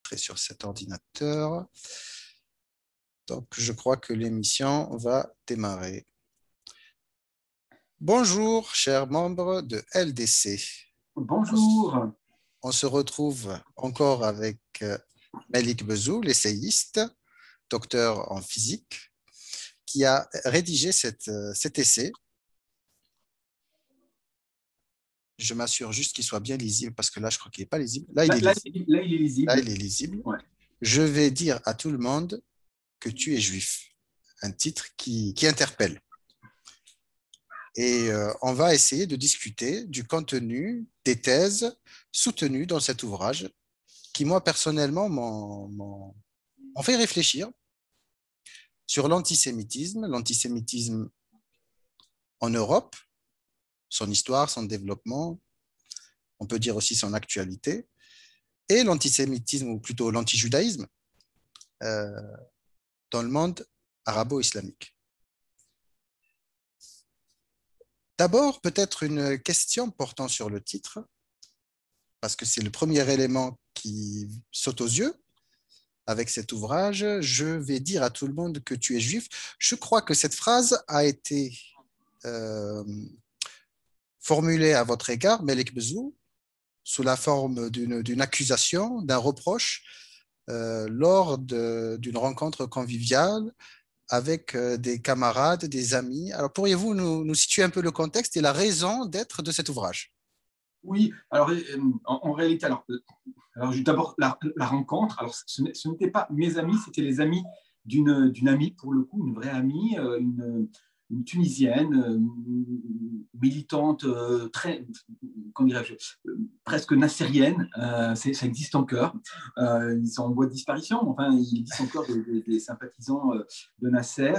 entrer sur cet ordinateur. Donc, je crois que l'émission va démarrer. Bonjour, chers membres de LDC. Bonjour. On se retrouve encore avec Malik Bezou, l'essayiste, docteur en physique, qui a rédigé cet essai. Je m'assure juste qu'il soit bien lisible parce que là, je crois qu'il n'est pas lisible. Là, il est lisible. Là, il est lisible. Là, il est lisible. Ouais. Je vais dire à tout le monde que tu es juif. Un titre qui interpelle. Et on va essayer de discuter du contenu des thèses soutenues dans cet ouvrage qui, moi, personnellement, m'ont fait réfléchir sur l'antisémitisme en Europe, son histoire, son développement, on peut dire aussi son actualité, et l'antisémitisme, ou plutôt l'antijudaïsme, dans le monde arabo-islamique. D'abord, peut-être une question portant sur le titre, parce que c'est le premier élément qui saute aux yeux avec cet ouvrage. Je vais dire à tout le monde que tu es juif. Je crois que cette phrase a été formulée à votre égard, Malik Bezou, sous la forme d'une accusation, d'un reproche, lors d'une rencontre conviviale avec des camarades, des amis. Alors, pourriez-vous nous situer un peu le contexte et la raison d'être de cet ouvrage? Oui, alors en réalité, alors d'abord la rencontre, alors ce n'était pas mes amis, c'était les amis d'une amie, pour le coup, une vraie amie, une Tunisienne, militante, très, comment dirais-je, presque nassérienne, ça existe encore. Ils sont en voie de disparition, enfin, il existe encore des sympathisants de Nasser.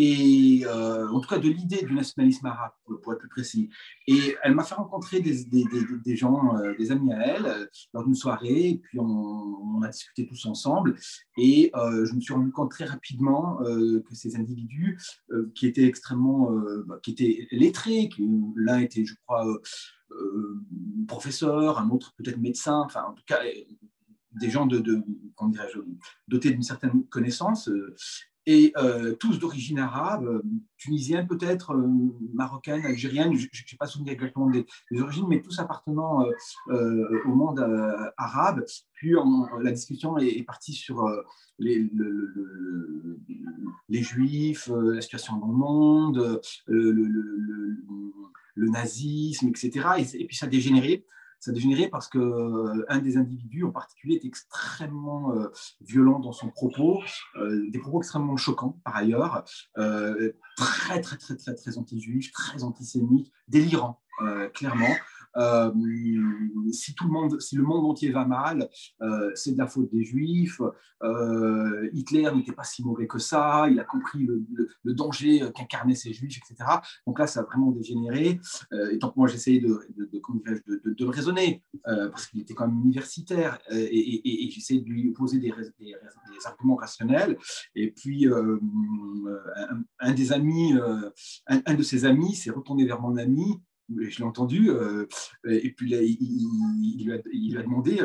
Et en tout cas de l'idée du nationalisme arabe, pour être plus précis. Et elle m'a fait rencontrer des gens, des amis à elle, lors d'une soirée, et puis on a discuté tous ensemble, et je me suis rendu compte très rapidement que ces individus qui étaient extrêmement, qui étaient lettrés, l'un était, je crois, professeur, un autre peut-être médecin, enfin en tout cas des gens comment dirais-je, dotés d'une certaine connaissance, et tous d'origine arabe, tunisienne peut-être, marocaine, algérienne, je n'ai pas souvenir exactement des origines, mais tous appartenant au monde arabe. Puis la discussion est partie sur les juifs, la situation dans le monde, le nazisme, etc. Et puis ça a dégénéré. Ça a dégénéré parce qu'un des individus en particulier est extrêmement violent dans son propos, des propos extrêmement choquants par ailleurs, très, très, très, très, très anti-juif, très antisémite, délirant, clairement. Si le monde entier va mal, c'est de la faute des Juifs. Hitler n'était pas si mauvais que ça. Il a compris le danger qu'incarnaient ces Juifs, etc. Donc là, ça a vraiment dégénéré. Et tant que moi, j'essayais de le raisonner, parce qu'il était quand même universitaire, et j'essayais de lui opposer des arguments rationnels. Et puis, un des amis, un de ses amis s'est retourné vers mon ami. Je l'ai entendu, et puis là, il lui a demandé,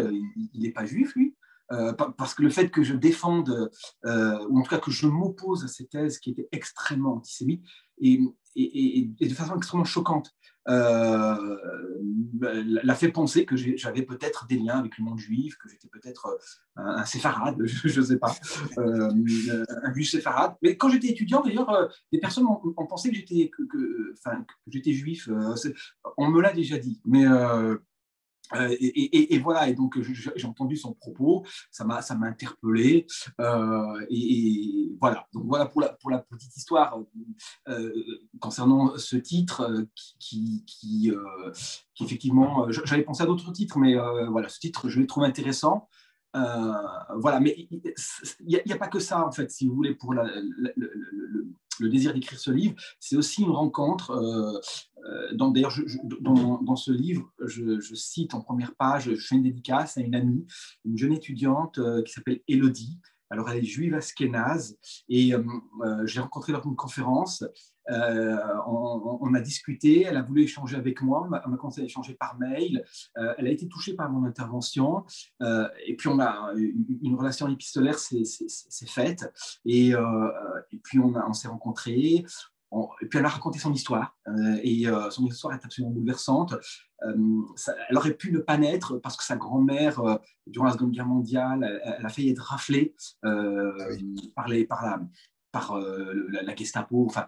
il n'est pas juif, lui, parce que le fait que je défende, ou en tout cas que je m'oppose à ces thèses qui étaient extrêmement antisémites, et de façon extrêmement choquante, l'a fait penser que j'avais peut-être des liens avec le monde juif, que j'étais peut-être un séfarade, je ne sais pas, un juif séfarade. Mais quand j'étais étudiant, d'ailleurs, des personnes ont pensé que j'étais juif. On me l'a déjà dit, mais et voilà, et donc j'ai entendu son propos, ça m'a interpellé, et voilà. Donc voilà pour la petite histoire concernant ce titre qui effectivement, j'avais pensé à d'autres titres, mais voilà, ce titre je l'ai trouvé intéressant. Voilà, mais il n'y a pas que ça en fait, si vous voulez, pour le désir d'écrire ce livre, c'est aussi une rencontre. D'ailleurs, dans ce livre, je cite en première page, je fais une dédicace à une amie, une jeune étudiante qui s'appelle Élodie, Alors, elle est juive ashkénaze et je l'ai rencontrée lors d'une conférence. On a discuté, elle a voulu échanger avec moi, on a commencé à échanger par mail. Elle a été touchée par mon intervention et puis une relation épistolaire s'est faite et puis on s'est rencontrés. Et puis elle a raconté son histoire et son histoire est absolument bouleversante. Elle aurait pu ne pas naître parce que sa grand-mère, durant la Seconde Guerre mondiale, elle a failli être raflée Ah oui. par la Gestapo. Enfin,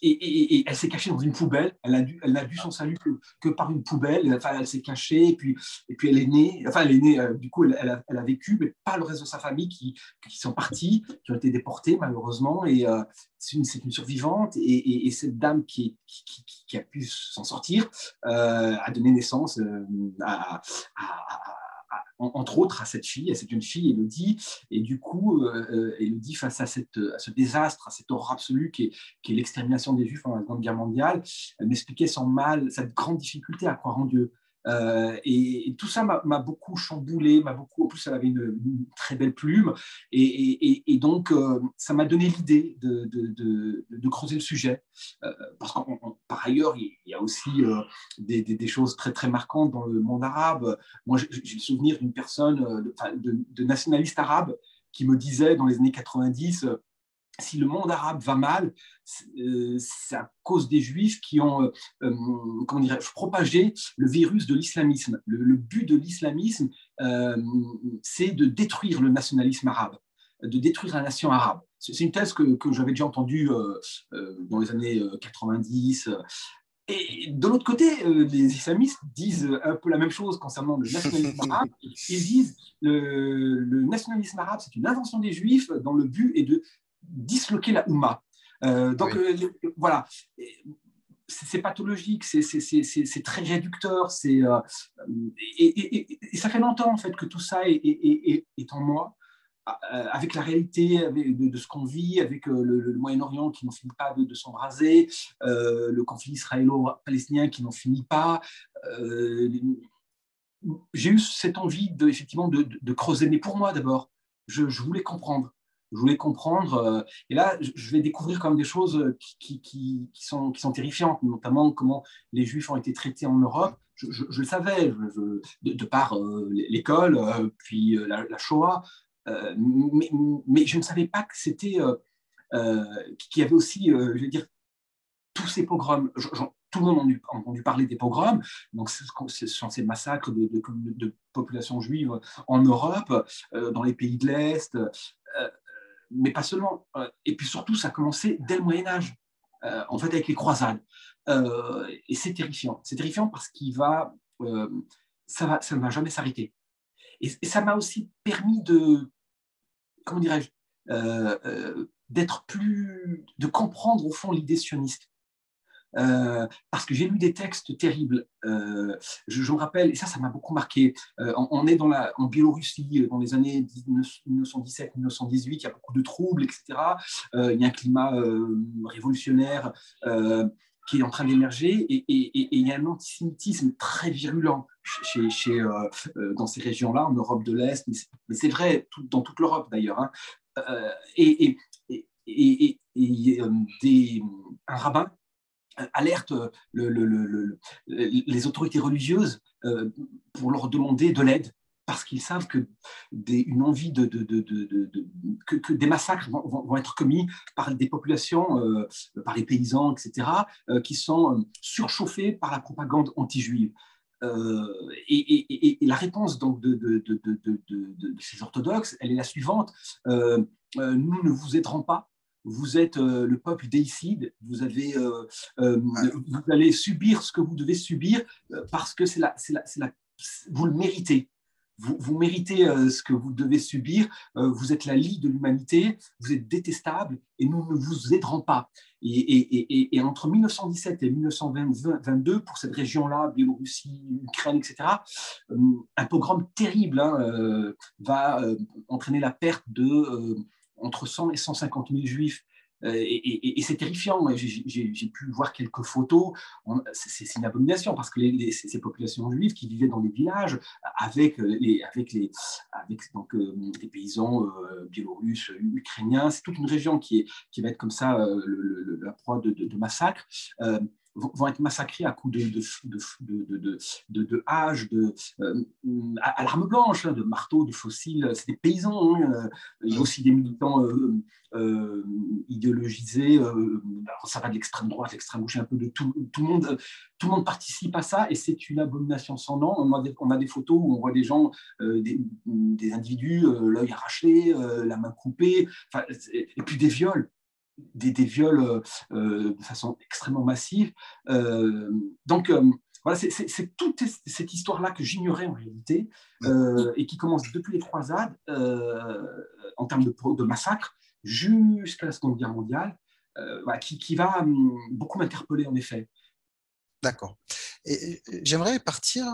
et elle s'est cachée dans une poubelle. Elle n'a dû son salut que par une poubelle. Enfin, elle s'est cachée et puis elle est née. Enfin, elle est née. Du coup, elle a vécu, mais pas le reste de sa famille qui sont partis, qui ont été déportés malheureusement. Et c'est une survivante. Et cette dame qui a pu s'en sortir a donné naissance entre autres à cette jeune fille, Élodie. Et du coup, Élodie, face à ce désastre, à cette horreur absolue qui est l'extermination des Juifs pendant la Seconde Guerre mondiale, elle m'expliquait son mal, cette grande difficulté à croire en Dieu. Et tout ça m'a beaucoup chamboulé, en plus elle avait une très belle plume, et donc ça m'a donné l'idée de creuser le sujet, parce que par ailleurs il y a aussi des choses très très marquantes dans le monde arabe. Moi j'ai le souvenir d'une personne de nationaliste arabe qui me disait dans les années 90, si le monde arabe va mal, c'est à cause des Juifs qui ont comment dirais-je, propagé le virus de l'islamisme. Le but de l'islamisme, c'est de détruire le nationalisme arabe, de détruire la nation arabe. C'est une thèse que j'avais déjà entendue dans les années 90. Et de l'autre côté, les islamistes disent un peu la même chose concernant le nationalisme arabe. Ils disent le nationalisme arabe, c'est une invention des Juifs dont le but est de disloquer la Oumma. Donc, Oui. voilà. C'est pathologique, c'est très réducteur. Et ça fait longtemps, en fait, que tout ça est en moi, avec la réalité de ce qu'on vit, avec le Moyen-Orient qui n'en finit pas de s'embraser, le conflit israélo-palestinien qui n'en finit pas. J'ai eu cette envie effectivement de creuser, mais pour moi d'abord, je voulais comprendre. Je voulais comprendre, et là, je vais découvrir quand même des choses qui sont terrifiantes, notamment comment les Juifs ont été traités en Europe. Je le savais, de par l'école, puis la Shoah, mais je ne savais pas que c'était, qu'il y avait aussi, je veux dire, tous ces pogroms. Tout le monde a entendu parler des pogroms, donc ce sont ces massacres de populations juives en Europe, dans les pays de l'Est, mais pas seulement. Et puis surtout, ça a commencé dès le Moyen-Âge, en fait, avec les croisades. Et c'est terrifiant. C'est terrifiant parce ça ne va jamais s'arrêter. Et ça m'a aussi permis comment dirais-je, de comprendre au fond l'idée sioniste. Parce que j'ai lu des textes terribles. Je me rappelle, et ça m'a beaucoup marqué. On est en Biélorussie dans les années 1917-1918, il y a beaucoup de troubles, etc. Il y a un climat révolutionnaire qui est en train d'émerger, et il y a un antisémitisme très virulent dans ces régions-là, en Europe de l'Est, mais c'est vrai dans toute l'Europe d'ailleurs. Hein. Un rabbin alerte les autorités religieuses pour leur demander de l'aide, parce qu'ils savent que une envie que des massacres vont être commis par des populations, par les paysans, etc., qui sont surchauffés par la propagande anti-juive. Et la réponse donc de ces orthodoxes, elle est la suivante. Nous ne vous aiderons pas. Vous êtes le peuple déicide, vous allez subir ce que vous devez subir parce que vous le méritez. Vous méritez ce que vous devez subir, vous êtes la lie de l'humanité, vous êtes détestable et nous ne vous aiderons pas. Et entre 1917 et 1922, pour cette région-là, Biélorussie, Ukraine, etc., un pogrom terrible va entraîner la perte de entre 100 et 150 000 juifs. Et c'est terrifiant. J'ai pu voir quelques photos. C'est une abomination parce que ces populations juives qui vivaient dans des villages avec donc, des paysans biélorusses, ukrainiens, c'est toute une région qui va être comme ça la proie de massacres. Vont être massacrés à coups de haches, à l'arme blanche, de marteaux, de fossiles. C'est des paysans. Il y a aussi des militants idéologisés. Ça va de l'extrême droite, l'extrême gauche, un peu de tout. Tout le monde participe à ça et c'est une abomination sans nom. On a des photos où on voit des gens, des individus, l'œil arraché, la main coupée, et puis des viols. Des viols de façon extrêmement massive. Donc, voilà, c'est toute cette histoire-là que j'ignorais en réalité et qui commence depuis les croisades en termes de massacre jusqu'à la Seconde Guerre mondiale, voilà, qui va beaucoup m'interpeller en effet. D'accord. Et j'aimerais partir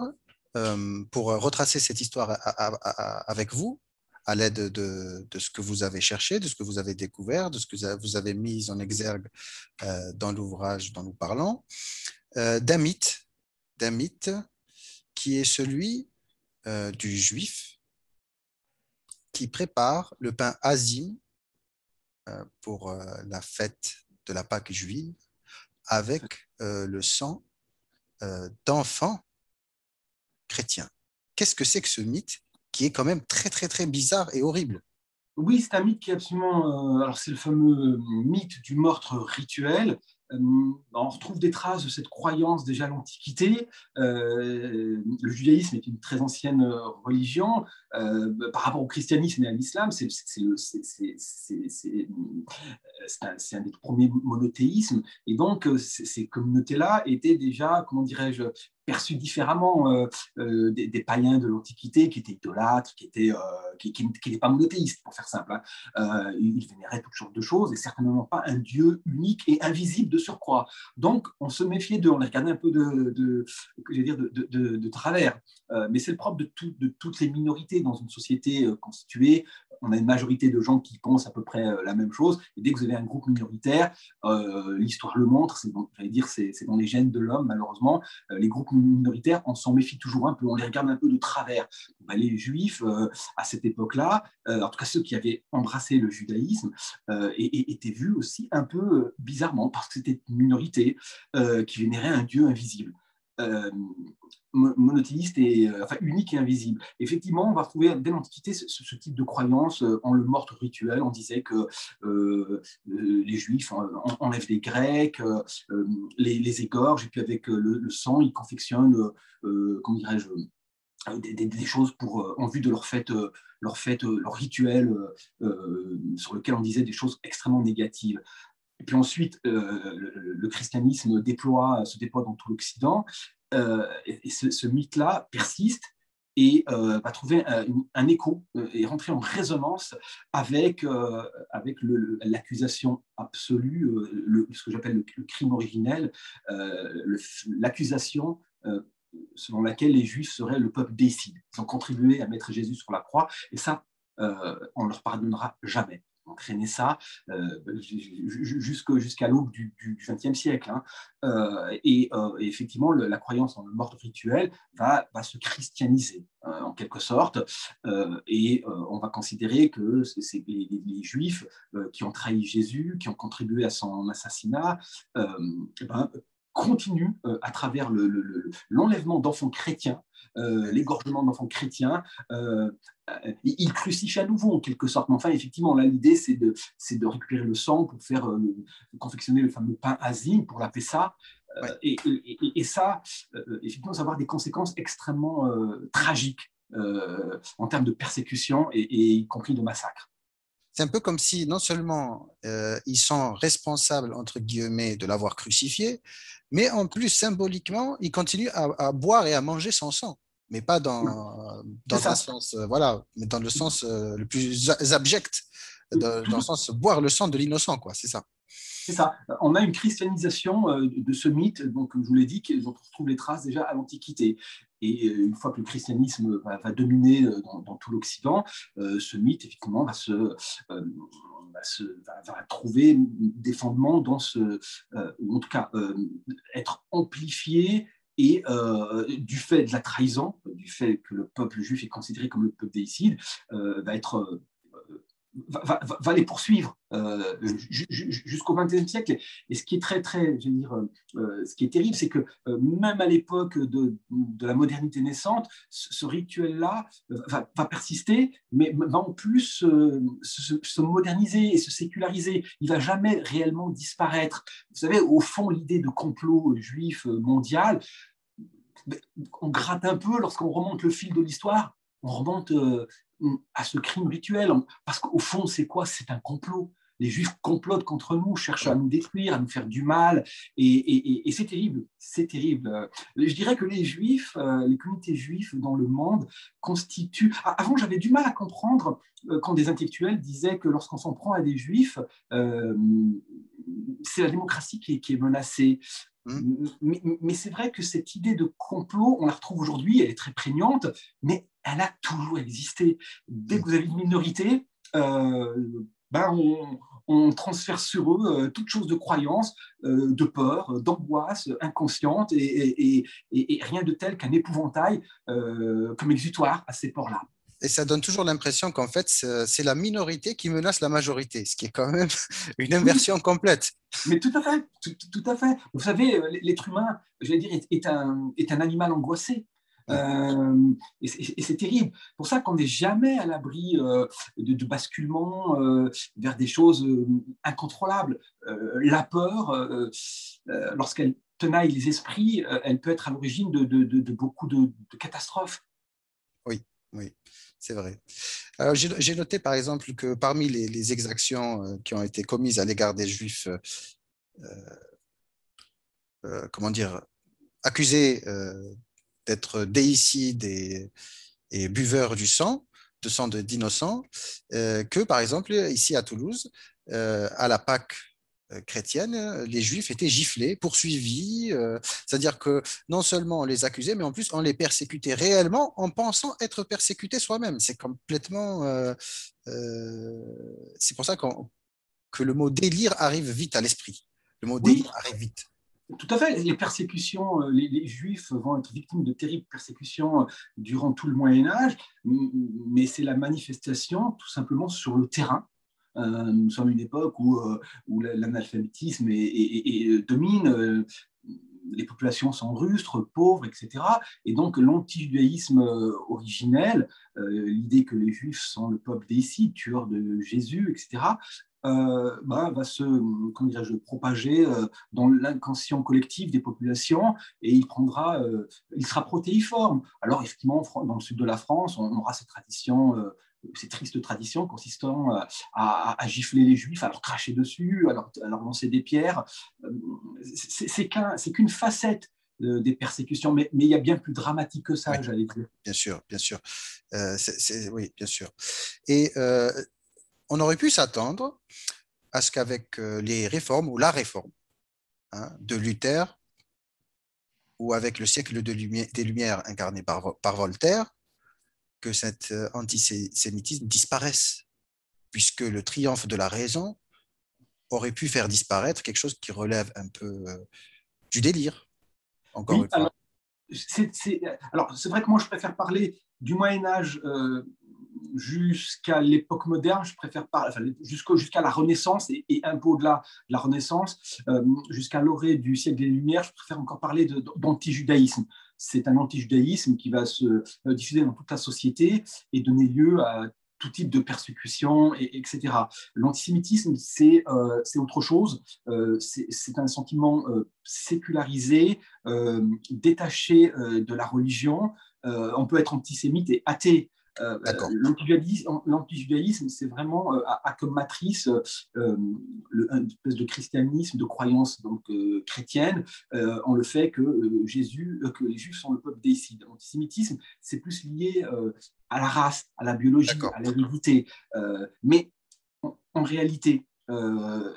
pour retracer cette histoire avec vous, à l'aide de ce que vous avez cherché, de ce que vous avez découvert, de ce que vous avez mis en exergue dans l'ouvrage dont nous parlons, d'un mythe qui est celui du juif qui prépare le pain azim pour la fête de la Pâque juive avec le sang d'enfants chrétiens. Qu'est-ce que c'est que ce mythe qui est quand même très, très, très bizarre et horrible? Oui, c'est un mythe qui est absolument. Alors, c'est le fameux mythe du meurtre rituel. On retrouve des traces de cette croyance déjà à l'Antiquité. Le judaïsme est une très ancienne religion. Par rapport au christianisme et à l'islam, c'est un des premiers monothéismes. Et donc, ces communautés-là étaient déjà, comment dirais-je, perçues différemment des païens de l'Antiquité qui étaient idolâtres, qui n'étaient pas monothéistes, pour faire simple. Ils vénéraient toutes sortes de choses et certainement pas un Dieu unique et invisible de surcroît. Donc, on se méfiait d'eux, on les regardait un peu de travers. Mais c'est le propre de toutes les minorités dans une société constituée. On a une majorité de gens qui pensent à peu près la même chose. Et dès que vous avez un groupe minoritaire, l'histoire le montre, c'est dans les gènes de l'homme, malheureusement. Les groupes minoritaires, on s'en méfie toujours un peu, on les regarde un peu de travers. Les Juifs, à cette époque-là, en tout cas ceux qui avaient embrassé le judaïsme, étaient vus aussi un peu bizarrement, parce que c'était une minorité qui vénérait un Dieu invisible. Monothéiste et enfin unique et invisible. Effectivement, on va retrouver dès l'Antiquité ce type de croyance en le meurtre rituel. On disait que les Juifs enlèvent des Grecs, les égorgent, et puis avec le sang, ils confectionnent, comment dirais-je, des choses en vue de leur fête, leur rituel, sur lequel on disait des choses extrêmement négatives. Et puis ensuite, le christianisme se déploie dans tout l'Occident, et ce mythe-là persiste et va trouver un écho et rentrer en résonance avec l'accusation absolue, ce que j'appelle le crime originel, l'accusation selon laquelle les Juifs seraient le peuple déicide. Ils ont contribué à mettre Jésus sur la croix, et ça, on ne leur pardonnera jamais. On traînait ça jusqu'à l'aube du XXe siècle. Et effectivement, la croyance en le mort rituel va se christianiser, en quelque sorte. Et on va considérer que c'est les Juifs qui ont trahi Jésus, qui ont contribué à son assassinat, continue à travers l'enlèvement d'enfants chrétiens, l'égorgement d'enfants chrétiens. Il crucifie à nouveau en quelque sorte. Mais enfin, effectivement, là, l'idée, c'est de récupérer le sang pour faire confectionner le fameux pain azim pour la Pessa. Ouais. Et ça, effectivement, ça va avoir des conséquences extrêmement tragiques en termes de persécution et y compris de massacre. C'est un peu comme si non seulement ils sont responsables, entre guillemets, de l'avoir crucifié, mais en plus, symboliquement, ils continuent à boire et à manger son sang. Mais pas dans un sens, voilà, mais dans le sens le plus abject, dans le sens boire le sang de l'innocent, quoi, c'est ça. C'est ça. On a une christianisation de ce mythe, donc, comme je vous l'ai dit, dont on retrouve les traces déjà à l'Antiquité. Et une fois que le christianisme va dominer dans tout l'Occident, ce mythe, effectivement, va va trouver des fondements dans ou en tout cas être amplifié et du fait de la trahison, du fait que le peuple juif est considéré comme le peuple déicide, va les poursuivre jusqu'au XXe siècle. Et ce qui est je veux dire, ce qui est terrible, c'est que même à l'époque de la modernité naissante, ce rituel-là va persister, mais va en plus se moderniser et se séculariser. Il ne va jamais réellement disparaître. Vous savez, au fond, l'idée de complot juif mondial, on gratte un peu lorsqu'on remonte le fil de l'histoire, on remonte à ce crime rituel, parce qu'au fond, c'est quoi? C'est un complot. Les Juifs complotent contre nous, cherchent à nous détruire, à nous faire du mal, et c'est terrible, c'est terrible. Je dirais que les Juifs, les communautés juives dans le monde constituent... Avant, j'avais du mal à comprendre quand des intellectuels disaient que lorsqu'on s'en prend à des Juifs, c'est la démocratie qui est menacée. Mais c'est vrai que cette idée de complot, on la retrouve aujourd'hui, elle est très prégnante, mais elle a toujours existé. Dès que vous avez une minorité, on transfère sur eux toute chose de croyance, de peur, d'angoisse inconsciente, et rien de tel qu'un épouvantail comme exutoire à ces ports-là. Et ça donne toujours l'impression qu'en fait, c'est la minorité qui menace la majorité, ce qui est quand même une inversion complète. Mais tout à fait, tout à fait. Vous savez, l'être humain, je vais dire, est un animal angoissé. Et c'est terrible. Pour ça qu'on n'est jamais à l'abri de basculement vers des choses incontrôlables. La peur, lorsqu'elle tenaille les esprits, elle peut être à l'origine de beaucoup de catastrophes. Oui, oui, c'est vrai. Alors, j'ai noté par exemple que parmi les exactions qui ont été commises à l'égard des Juifs, comment dire, accusés d'être déicides et buveurs de sang d'innocents, que par exemple ici à Toulouse, à la Pâque chrétienne, les Juifs étaient giflés, poursuivis, c'est-à-dire que non seulement on les accusait, mais en plus on les persécutait réellement en pensant être persécutés soi-même. C'est complètement... c'est pour ça que le mot délire arrive vite à l'esprit. Le mot Oui, délire arrive vite. tout à fait. Les persécutions, les Juifs vont être victimes de terribles persécutions durant tout le Moyen Âge, mais c'est la manifestation tout simplement sur le terrain. Nous sommes à une époque où l'analphabétisme domine, les populations sont rustres, pauvres, etc. Et donc l'anti-judaïsme originel, l'idée que les Juifs sont le peuple déicide, tueur de Jésus, etc., va se propager dans l'inconscient collectif des populations, et il sera protéiforme. Alors effectivement, dans le sud de la France, on aura cette tradition, ces tristes traditions consistant à gifler les Juifs, à leur cracher dessus, à leur lancer des pierres. C'est qu'une facette des persécutions, mais il y a bien plus dramatique que ça, Oui, j'allais dire. bien sûr, bien sûr. Oui, bien sûr. Et on aurait pu s'attendre à ce qu'avec les réformes ou la réforme de Luther ou avec le siècle des Lumières incarné par Voltaire, que cet antisémitisme disparaisse, puisque le triomphe de la raison aurait pu faire disparaître quelque chose qui relève un peu du délire, encore Oui, une fois. alors c'est vrai que moi je préfère parler du Moyen Âge jusqu'à l'époque moderne, je préfère parler, jusqu'à la Renaissance et un peu au-delà de la Renaissance, jusqu'à l'orée du siècle des Lumières, je préfère encore parler d'antijudaïsme. C'est un antijudaïsme qui va se diffuser dans toute la société et donner lieu à tout type de persécution, etc. L'antisémitisme, c'est autre chose. C'est un sentiment sécularisé, détaché de la religion. On peut être antisémite et athée. D'accord. L'antijudaïsme, c'est vraiment a comme matrice une espèce de christianisme, de croyance donc, chrétienne, en le fait que que les Juifs sont le peuple déicide. L'antisémitisme, c'est plus lié à la race, à la biologie, D'accord. à l'hérédité. Mais en réalité,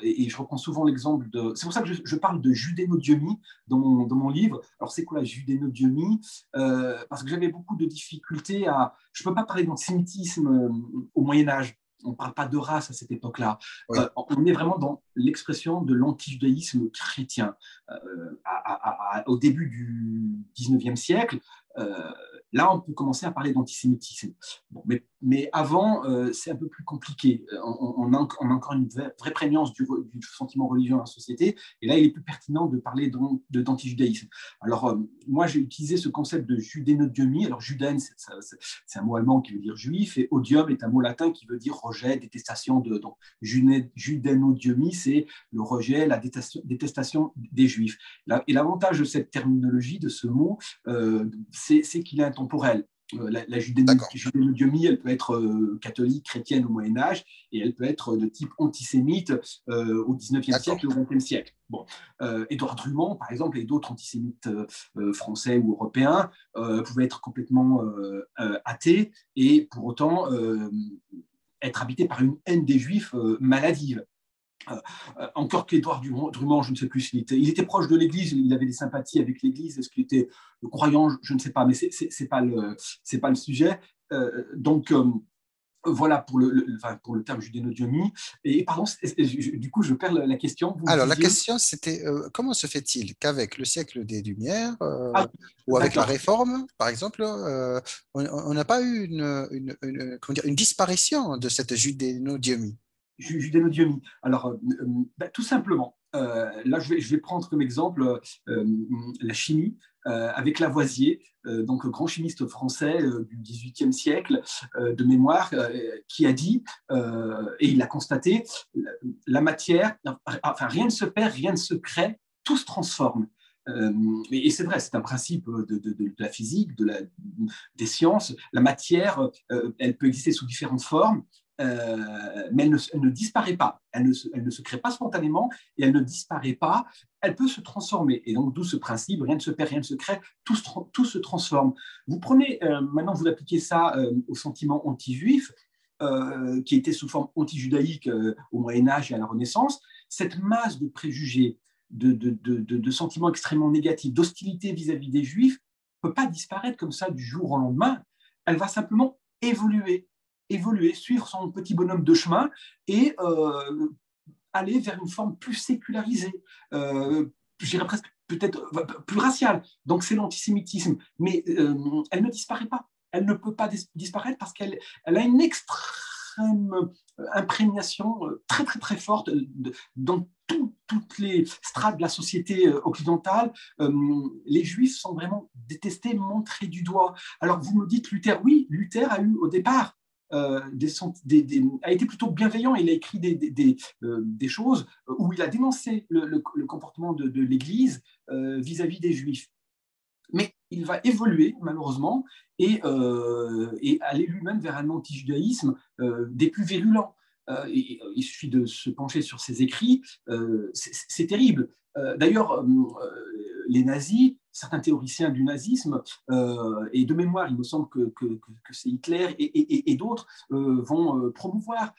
et je reprends souvent l'exemple de... C'est pour ça que je parle de judénodiomie dans mon livre. Alors, c'est quoi la judénodiomie? Parce que j'avais beaucoup de difficultés à... Je ne peux pas parler d'antisémitisme au Moyen-Âge. on ne parle pas de race à cette époque-là. Oui, On est vraiment dans l'expression de l'antijudaïsme chrétien. Au début du 19e siècle, là, on peut commencer à parler d'antisémitisme. Bon, mais avant, c'est un peu plus compliqué. On a encore une vraie prégnance du sentiment religieux dans la société. Et là, il est plus pertinent de parler d'antijudaïsme. Alors, moi, j'ai utilisé ce concept de judénodiomie. Alors, judaïne, c'est un mot allemand qui veut dire juif, et odium est un mot latin qui veut dire rejet, détestation de. Donc, judénodiomie, c'est le rejet, la détestation des juifs. Et l'avantage de cette terminologie, de ce mot, c'est qu'il est intemporel. La d'accord. judénodiomie, elle peut être catholique, chrétienne au Moyen-Âge, et elle peut être de type antisémite au 19e D'accord. siècle et au 20e siècle. Bon. Édouard Drummond, par exemple, et d'autres antisémites français ou européens pouvaient être complètement athées et pour autant être habités par une haine des Juifs maladive. Encore qu'Édouard Drummond, je ne sais plus, il était proche de l'Église, il avait des sympathies avec l'Église, est-ce qu'il était croyant, je ne sais pas, mais c'est pas le sujet. Donc, voilà pour le terme judénodiomie. Et pardon, du coup, je perds la question. Vous me Alors, la disiez. question, c'était comment se fait-il qu'avec le siècle des Lumières Ah, ou avec la d'accord. Réforme, par exemple, on n'a pas eu comment dire, une disparition de cette judéno-diomie? Judénodiomie. Alors, tout simplement, là, je vais prendre comme exemple la chimie avec Lavoisier, donc grand chimiste français du XVIIIe siècle de mémoire, qui a dit, et il l'a constaté, la matière, enfin, rien ne se perd, rien ne se crée, tout se transforme. Et c'est vrai, c'est un principe de la physique, des sciences. La matière, elle peut exister sous différentes formes, mais elle ne disparaît pas. Elle ne se crée pas spontanément et elle ne disparaît pas. Elle peut se transformer. Et donc, d'où ce principe, rien ne se perd, rien ne se crée, tout se transforme. Vous prenez, maintenant, vous appliquez ça au sentiment anti-juif, qui était sous forme anti-judaïque au Moyen-Âge et à la Renaissance. Cette masse de préjugés, de sentiments extrêmement négatifs, d'hostilité vis-à-vis des Juifs, ne peut pas disparaître comme ça du jour au lendemain. Elle va simplement évoluer, suivre son petit bonhomme de chemin et aller vers une forme plus sécularisée, je dirais presque peut-être plus raciale. Donc c'est l'antisémitisme, mais elle ne disparaît pas. Elle ne peut pas disparaître parce qu'elle a une extrême imprégnation très très très forte dans toutes les strates de la société occidentale. Les Juifs sont vraiment détestés, montrés du doigt. Alors vous me dites Luther, oui, Luther a eu au départ a été plutôt bienveillant. Il a écrit des choses où il a dénoncé le comportement de l'Église vis-à-vis des Juifs. Mais il va évoluer, malheureusement, et aller lui-même vers un anti-judaïsme des plus virulents. Il suffit de se pencher sur ses écrits, c'est terrible. D'ailleurs, les nazis, certains théoriciens du nazisme, et de mémoire, il me semble que c'est Hitler et d'autres, vont promouvoir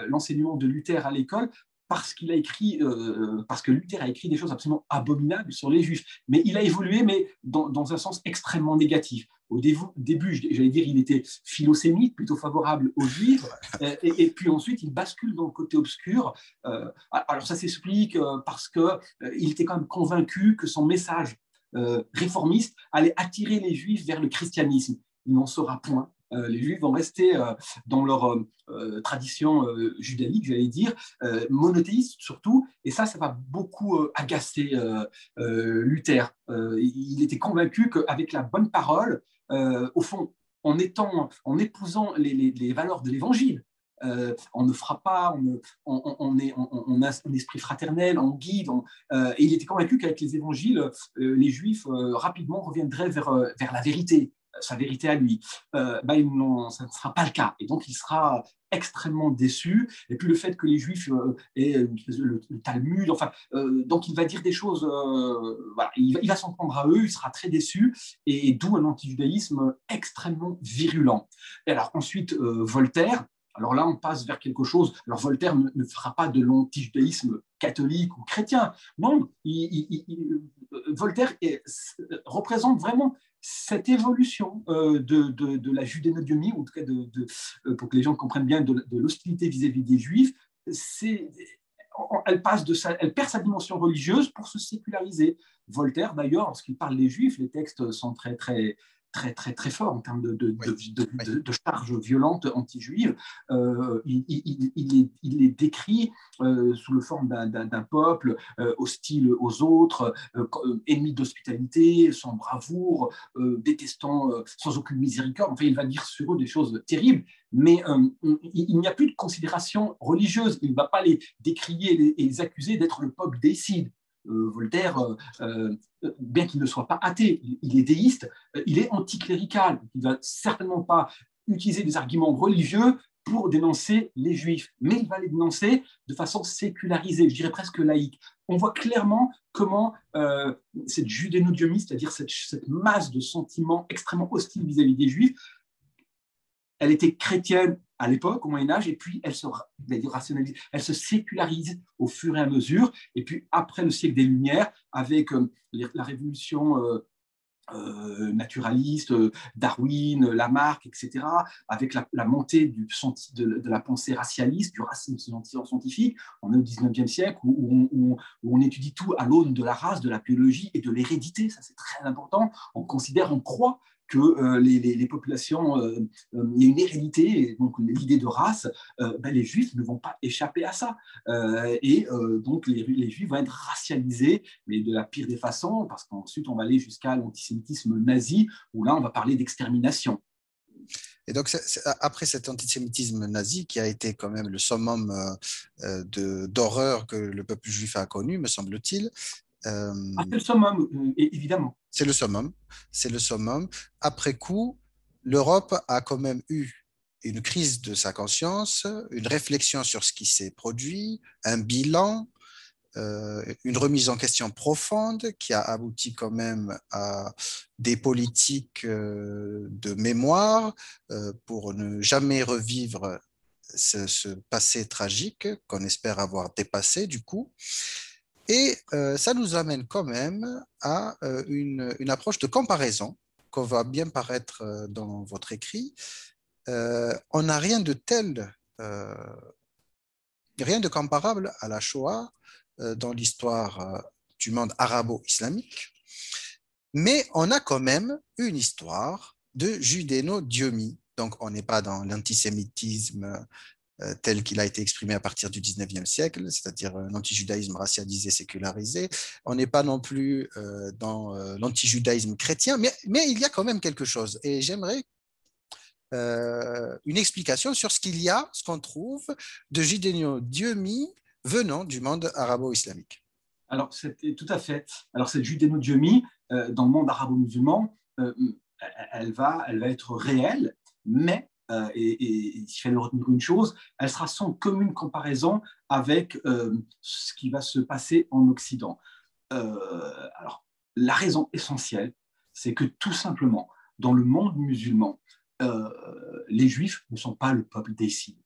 l'enseignement de Luther à l'école parce que Luther a écrit des choses absolument abominables sur les Juifs. Mais il a évolué, mais dans un sens extrêmement négatif. Au début, j'allais dire, il était philosémite, plutôt favorable aux Juifs, et puis ensuite, il bascule dans le côté obscur. Alors ça s'explique parce qu'il était quand même convaincu que son message réformiste allait attirer les Juifs vers le christianisme. Il n'en sera point. Les Juifs vont rester dans leur tradition judaïque, j'allais dire, monothéiste surtout, et ça va beaucoup agacer Luther. Il était convaincu qu'avec la bonne parole, au fond, en épousant les valeurs de l'Évangile, on ne fera pas, on a un esprit fraternel, on guide, et il était convaincu qu'avec les évangiles, les Juifs rapidement reviendraient vers la vérité, sa vérité à lui. Non, ça ne sera pas le cas. Et donc, il sera extrêmement déçu. Et puis, le fait que les Juifs aient le Talmud, enfin, donc il va dire des choses, voilà, il va s'en prendre à eux, il sera très déçu, et d'où un antijudaïsme extrêmement virulent. Et alors, ensuite, Voltaire. Alors là, on passe vers quelque chose. Alors Voltaire ne fera pas de l'antijudaïsme catholique ou chrétien. Non, Voltaire représente vraiment cette évolution de la judéno-diomie, ou en tout cas pour que les gens comprennent bien, de l'hostilité vis-à-vis des Juifs, elle perd sa dimension religieuse pour se séculariser. Voltaire, d'ailleurs, lorsqu'il parle des Juifs, les textes sont très forts en termes de charges violentes anti-juives. Il les décrit sous le forme d'un peuple hostile aux autres, ennemi d'hospitalité, sans bravoure, détestant sans aucune miséricorde. Enfin, il va dire sur eux des choses terribles, mais il n'y a plus de considération religieuse. Il ne va pas les décrier et les accuser d'être le peuple déicide. Voltaire, bien qu'il ne soit pas athée, il est déiste, il est anticlérical. Il ne va certainement pas utiliser des arguments religieux pour dénoncer les Juifs, mais il va les dénoncer de façon sécularisée, je dirais presque laïque. On voit clairement comment cette judéno-diomie, c'est-à-dire cette masse de sentiments extrêmement hostiles vis-à-vis des Juifs, elle était chrétienne à l'époque, au Moyen-Âge, et puis elle se rationalise, elle se sécularise au fur et à mesure. Et puis après le siècle des Lumières, avec la révolution naturaliste, Darwin, Lamarck, etc., avec la montée de la pensée racialiste, du racisme scientifique, on est au 19e siècle, où on étudie tout à l'aune de la race, de la biologie et de l'hérédité. Ça, c'est très important. On croit que les populations, il y a une hérédité, et donc l'idée de race, les Juifs ne vont pas échapper à ça. Donc les Juifs vont être racialisés, mais de la pire des façons, parce qu'ensuite on va aller jusqu'à l'antisémitisme nazi, où là on va parler d'extermination. Et donc, après cet antisémitisme nazi, qui a été quand même le summum d'horreur que le peuple juif a connu, me semble-t-il. C'est le summum, évidemment. C'est le summum. C'est le summum. Après coup, l'Europe a quand même eu une crise de sa conscience, une réflexion sur ce qui s'est produit, un bilan, une remise en question profonde qui a abouti quand même à des politiques de mémoire pour ne jamais revivre ce passé tragique qu'on espère avoir dépassé du coup. Et ça nous amène quand même à une approche de comparaison qu'on va bien paraître dans votre écrit. On n'a rien de tel, rien de comparable à la Shoah dans l'histoire du monde arabo-islamique, mais on a quand même une histoire de judéno-diomie. Donc on n'est pas dans l'antisémitisme tel qu'il a été exprimé à partir du 19e siècle, c'est-à-dire un antijudaïsme racialisé, sécularisé. On n'est pas non plus dans l'antijudaïsme chrétien, mais il y a quand même quelque chose. Et j'aimerais une explication sur ce qu'on trouve de judéno-diomie venant du monde arabo-islamique. Alors, tout à fait. Alors, cette judéno-diomie, dans le monde arabo-musulman, elle va être réelle, mais et il fallait retenir une chose, elle sera sans commune comparaison avec ce qui va se passer en Occident. Alors, la raison essentielle, c'est que tout simplement, dans le monde musulman, les Juifs ne sont pas le peuple déicide.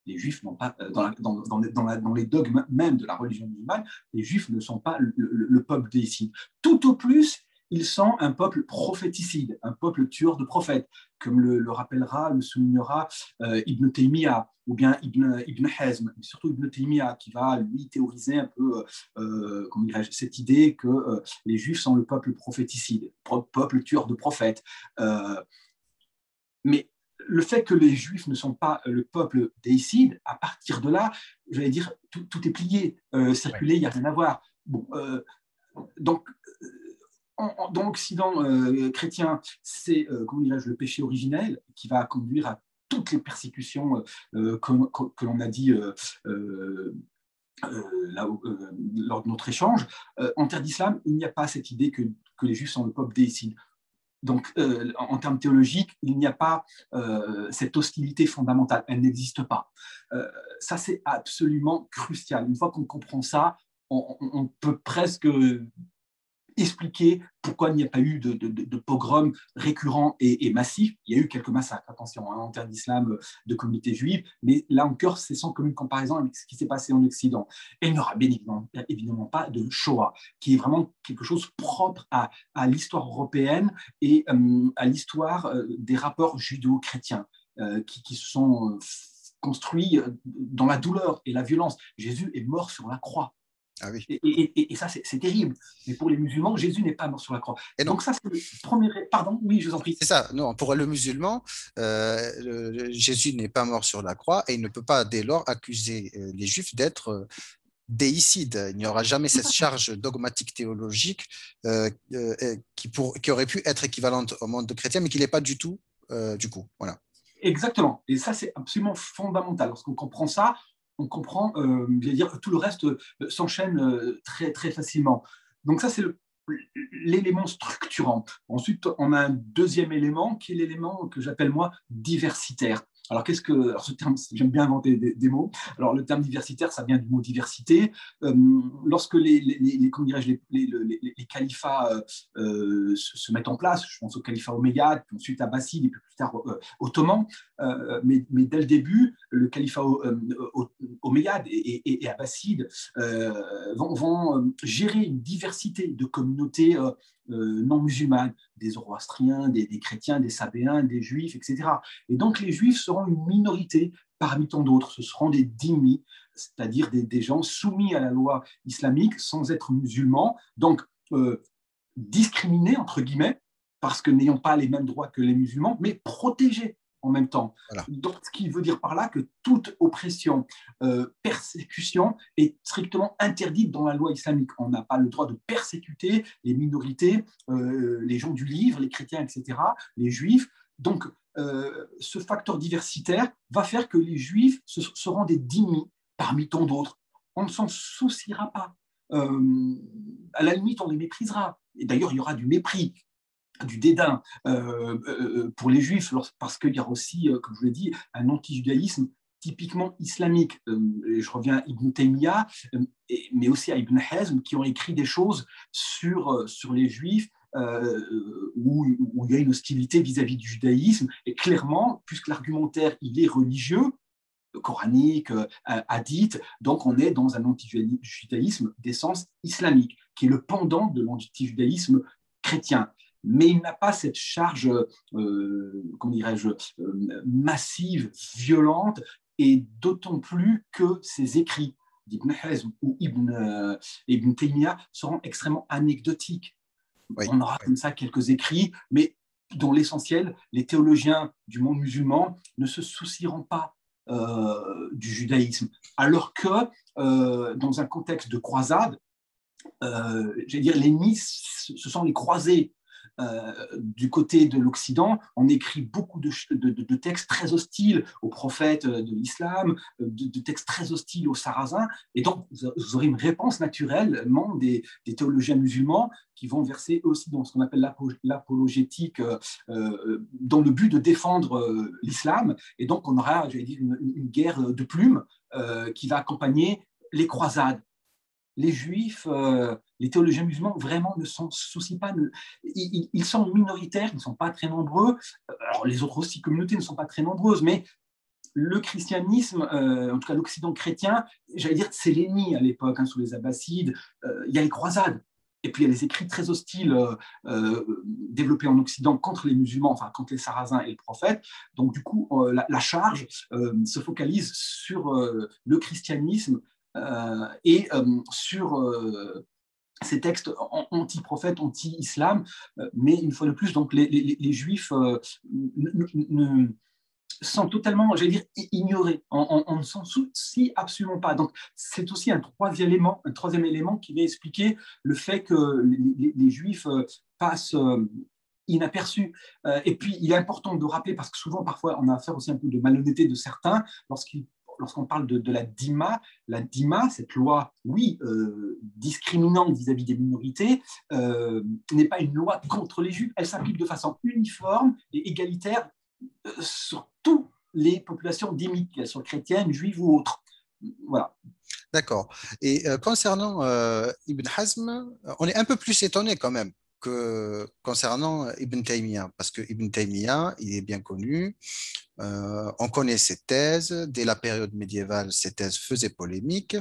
Les Juifs n'ont pas, dans les dogmes même de la religion musulmane, les Juifs ne sont pas le peuple déicide. Tout au plus, ils sont un peuple prophéticide, un peuple tueur de prophètes, comme le rappellera, le soulignera Ibn Taymiyyah, ou bien Ibn Hazm, mais surtout Ibn Taymiyyah, qui va, lui, théoriser un peu cette idée que les Juifs sont le peuple prophéticide, peuple tueur de prophètes. Mais le fait que les Juifs ne sont pas le peuple déicide, à partir de là, j'allais dire, tout est plié, circulé, il n'y a rien à voir. Bon, donc, dans l'Occident chrétien, c'est le péché originel qui va conduire à toutes les persécutions que l'on a dit lors de notre échange. En terre d'islam, il n'y a pas cette idée que les Juifs sont le peuple déicide. Donc, en termes théologiques, il n'y a pas cette hostilité fondamentale. Elle n'existe pas. Ça, c'est absolument crucial. Une fois qu'on comprend ça, on peut presque expliquer pourquoi il n'y a pas eu de pogroms récurrents et massifs. Il y a eu quelques massacres, attention, en terre d'islam, de communautés juives, mais là encore, c'est sans commune comparaison avec ce qui s'est passé en Occident. Et il n'y aura bien évidemment pas de Shoah, qui est vraiment quelque chose propre à l'histoire européenne et à l'histoire des rapports judéo-chrétiens qui se sont construits dans la douleur et la violence. Jésus est mort sur la croix. Ah oui. Et ça, c'est terrible. Mais pour les musulmans, Jésus n'est pas mort sur la croix. Et non. Donc ça, c'est le premier... Pardon, oui, je vous en prie. C'est ça, non, pour le musulman, Jésus n'est pas mort sur la croix et il ne peut pas dès lors accuser les Juifs d'être déicides. Il n'y aura jamais cette charge dogmatique théologique qui aurait pu être équivalente au monde chrétien, mais qui n'est pas du tout du coup. Voilà. Exactement. Et ça, c'est absolument fondamental. Lorsqu'on comprend ça, on comprend, dire, tout le reste s'enchaîne très, très facilement. Donc ça, c'est l'élément structurant. Ensuite, on a un deuxième élément qui est l'élément que j'appelle, moi, diversitaire. Alors, ce terme, j'aime bien inventer des mots. Alors, le terme diversitaire, ça vient du mot diversité. Lorsque comment dirais-je, les califats se mettent en place, je pense au califat omeyyade, puis ensuite abbasside, et puis plus tard ottoman, mais dès le début, le califat omeyyade et abbasside vont gérer une diversité de communautés non musulmanes, des zoroastriens, des chrétiens, des sabéens, des juifs, etc. Et donc les juifs seront une minorité parmi tant d'autres. Ce seront des dhimmis, c'est-à-dire des gens soumis à la loi islamique sans être musulmans, donc discriminés, entre guillemets, parce que n'ayant pas les mêmes droits que les musulmans, mais protégés en même temps. Voilà. Donc, ce qui veut dire par là que toute oppression, persécution est strictement interdite dans la loi islamique. On n'a pas le droit de persécuter les minorités, les gens du livre, les chrétiens, etc., les juifs. Donc, ce facteur diversitaire va faire que les juifs seront des dhimmis parmi tant d'autres. On ne s'en souciera pas. À la limite, on les méprisera. Et d'ailleurs, il y aura du mépris, du dédain pour les juifs, parce qu'il y a aussi, comme je vous l'ai dit, un anti-judaïsme typiquement islamique. Je reviens à Ibn Taymiyyah, mais aussi à Ibn Hazm, qui ont écrit des choses sur les juifs, où il y a une hostilité vis-à-vis du judaïsme, et clairement, puisque l'argumentaire il est religieux, coranique, hadith, donc on est dans un anti-judaïsme d'essence islamique, qui est le pendant de l'anti-judaïsme chrétien. Mais il n'a pas cette charge, comment dirais-je, massive, violente, et d'autant plus que ses écrits d'Ibn Hazm ou Ibn Taymiyyah seront extrêmement anecdotiques. Oui. On aura comme ça quelques écrits, mais dont l'essentiel, les théologiens du monde musulman ne se soucieront pas du judaïsme, alors que dans un contexte de croisade, j'allais dire, l'ennemi, ce sont les croisés. Du côté de l'Occident, on écrit beaucoup de textes très hostiles aux prophètes de l'islam, de textes très hostiles aux sarrasins, et donc vous aurez une réponse naturellement des théologiens musulmans qui vont verser aussi dans ce qu'on appelle l'apologétique, dans le but de défendre l'islam, et donc on aura, j'allais dire, une guerre de plumes qui va accompagner les croisades. Les juifs, les théologiens musulmans, vraiment ne s'en soucient pas. Ils sont minoritaires, ils ne sont pas très nombreux. Alors, les autres aussi communautés ne sont pas très nombreuses, mais le christianisme, en tout cas l'Occident chrétien, j'allais dire, c'est l'ennemi à l'époque, sous les Abbassides. Il y a les croisades. Et puis il y a les écrits très hostiles développés en Occident contre les musulmans, enfin contre les sarrasins et le prophète. Donc du coup, la charge se focalise sur le christianisme et sur ces textes anti-prophètes, anti-islam, mais une fois de plus, donc les juifs sont totalement, j'allais dire, ignorés. On ne s'en soucie absolument pas. Donc c'est aussi un troisième élément qui va expliquer le fait que les juifs passent inaperçus. Et puis il est important de rappeler, parce que souvent, parfois, on a affaire aussi un peu de malhonnêteté de certains lorsqu'on parle de la DIMA, cette loi, oui, discriminante vis-à-vis des minorités, n'est pas une loi contre les juifs, elle s'applique de façon uniforme et égalitaire sur toutes les populations dhimmiques, qu'elles soient chrétiennes, juives ou autres. Voilà. D'accord. Et concernant Ibn Hazm, on est un peu plus étonné quand même que concernant Ibn Taymiyyah, parce que Ibn Taymiyyah, il est bien connu, on connaît ses thèses, dès la période médiévale, ses thèses faisaient polémique.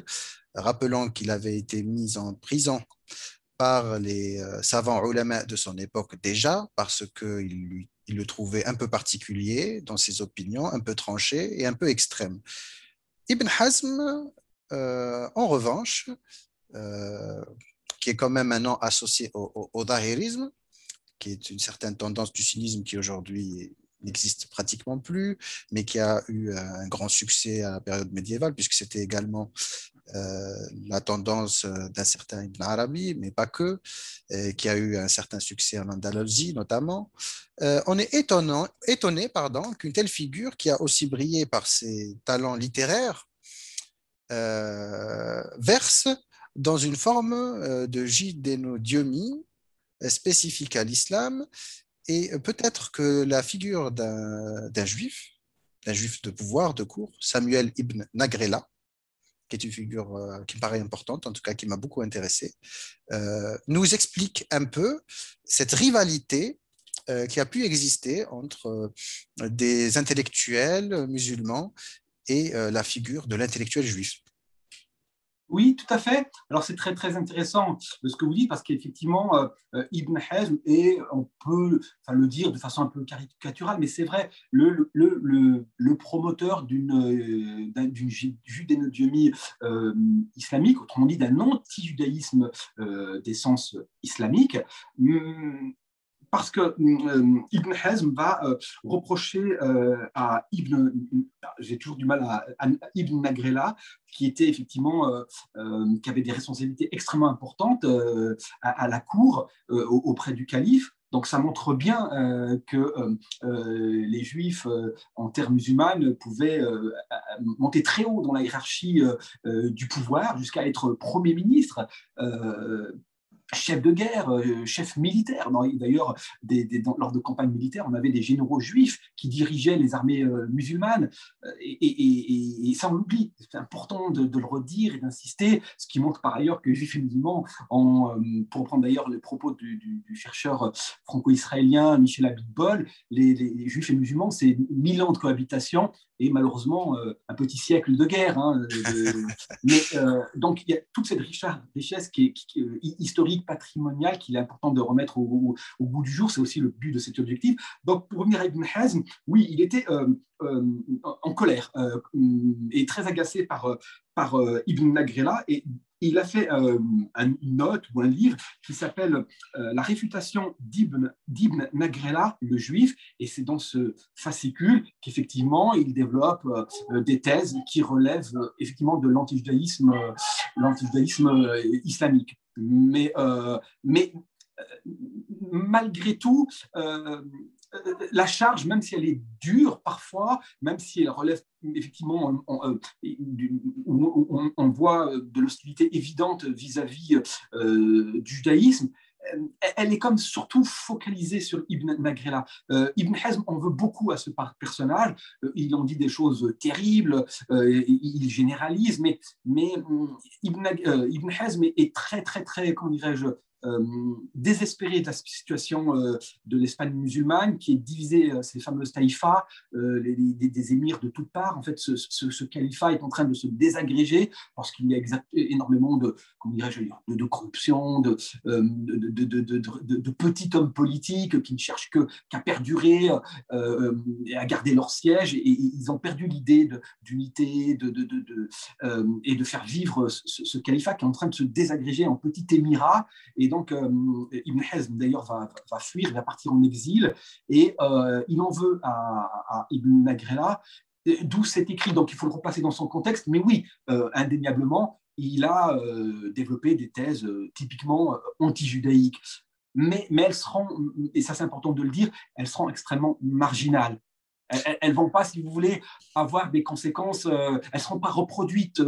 Rappelons qu'il avait été mis en prison par les savants ulama de son époque déjà, parce qu'il le trouvait un peu particulier dans ses opinions, un peu tranché et un peu extrême. Ibn Hazm, en revanche, euh, qui est quand même maintenant associé au dahirisme, qui est une certaine tendance du sunnisme qui aujourd'hui n'existe pratiquement plus, mais qui a eu un grand succès à la période médiévale, puisque c'était également la tendance d'un certain Ibn Arabi, mais pas que, qui a eu un certain succès en Andalousie notamment. On est étonné pardon, qu'une telle figure, qui a aussi brillé par ses talents littéraires, verse dans une forme de jidénodiomie spécifique à l'islam, et peut-être que la figure d'un juif de pouvoir, de cour, Samuel ibn Nagrela, qui est une figure qui me paraît importante, en tout cas qui m'a beaucoup intéressé, nous explique un peu cette rivalité qui a pu exister entre des intellectuels musulmans et la figure de l'intellectuel juif. Oui, tout à fait. Alors, c'est très, très intéressant de ce que vous dites, parce qu'effectivement, Ibn Hazm est, on peut enfin, le dire de façon un peu caricaturale, mais c'est vrai, le promoteur d'une judénodiomie islamique, autrement dit d'un anti-judaïsme d'essence islamique. Parce que Ibn Hazm va reprocher à j'ai toujours du mal à Ibn Nagrela, qui était effectivement, qui avait des responsabilités extrêmement importantes à la cour, auprès du calife. Donc ça montre bien que les juifs en terre musulmane pouvaient monter très haut dans la hiérarchie du pouvoir, jusqu'à être Premier ministre. Chef de guerre, chef militaire. D'ailleurs, lors de campagnes militaires, on avait des généraux juifs qui dirigeaient les armées musulmanes. Et ça, on l'oublie. C'est important de le redire et d'insister, ce qui montre par ailleurs que les juifs et musulmans, pour reprendre d'ailleurs les propos du chercheur franco-israélien Michel Abitbol, les juifs et musulmans, c'est 1000 ans de cohabitation et malheureusement un petit siècle de guerre. Mais donc, il y a toute cette richesse qui est historique, patrimoniale, qu'il est important de remettre au goût du jour. C'est aussi le but de cet objectif. Donc, pour revenir à Ibn Hazm, oui, il était en colère et très agacé par Ibn Nagrela, et il a fait une note ou un livre qui s'appelle La réfutation d'Ibn Nagrela, le juif, et c'est dans ce fascicule qu'effectivement il développe des thèses qui relèvent effectivement de l'antijudaïsme islamique. Mais malgré tout, la charge, même si elle est dure parfois, même si elle relève effectivement, on voit de l'hostilité évidente vis-à-vis du judaïsme, elle est comme surtout focalisée sur Ibn Nagrela. Ibn Hazm en veut beaucoup à ce personnage. Il en dit des choses terribles, il généralise, mais Ibn Hazm est très, très, très, comment dirais-je, désespéré de la situation de l'Espagne musulmane, qui est divisée, ces fameuses taïfas, des émirs de toutes parts. En fait, ce califat est en train de se désagréger parce qu'il y a énormément de, comment dirais-je, de corruption, de petits hommes politiques qui ne cherchent qu'à perdurer et à garder leur siège. Et ils ont perdu l'idée d'unité et de faire vivre ce califat qui est en train de se désagréger en petits émirats. Et donc, Ibn Hazm, d'ailleurs, va fuir, il va partir en exil, et il en veut à Ibn Nagrela, d'où c'est écrit. Donc, il faut le replacer dans son contexte. Mais oui, indéniablement, il a développé des thèses typiquement anti-judaïques. Mais elles seront, et ça c'est important de le dire, elles seront extrêmement marginales. Elles ne vont pas, si vous voulez, avoir des conséquences, elles ne seront pas reproduites,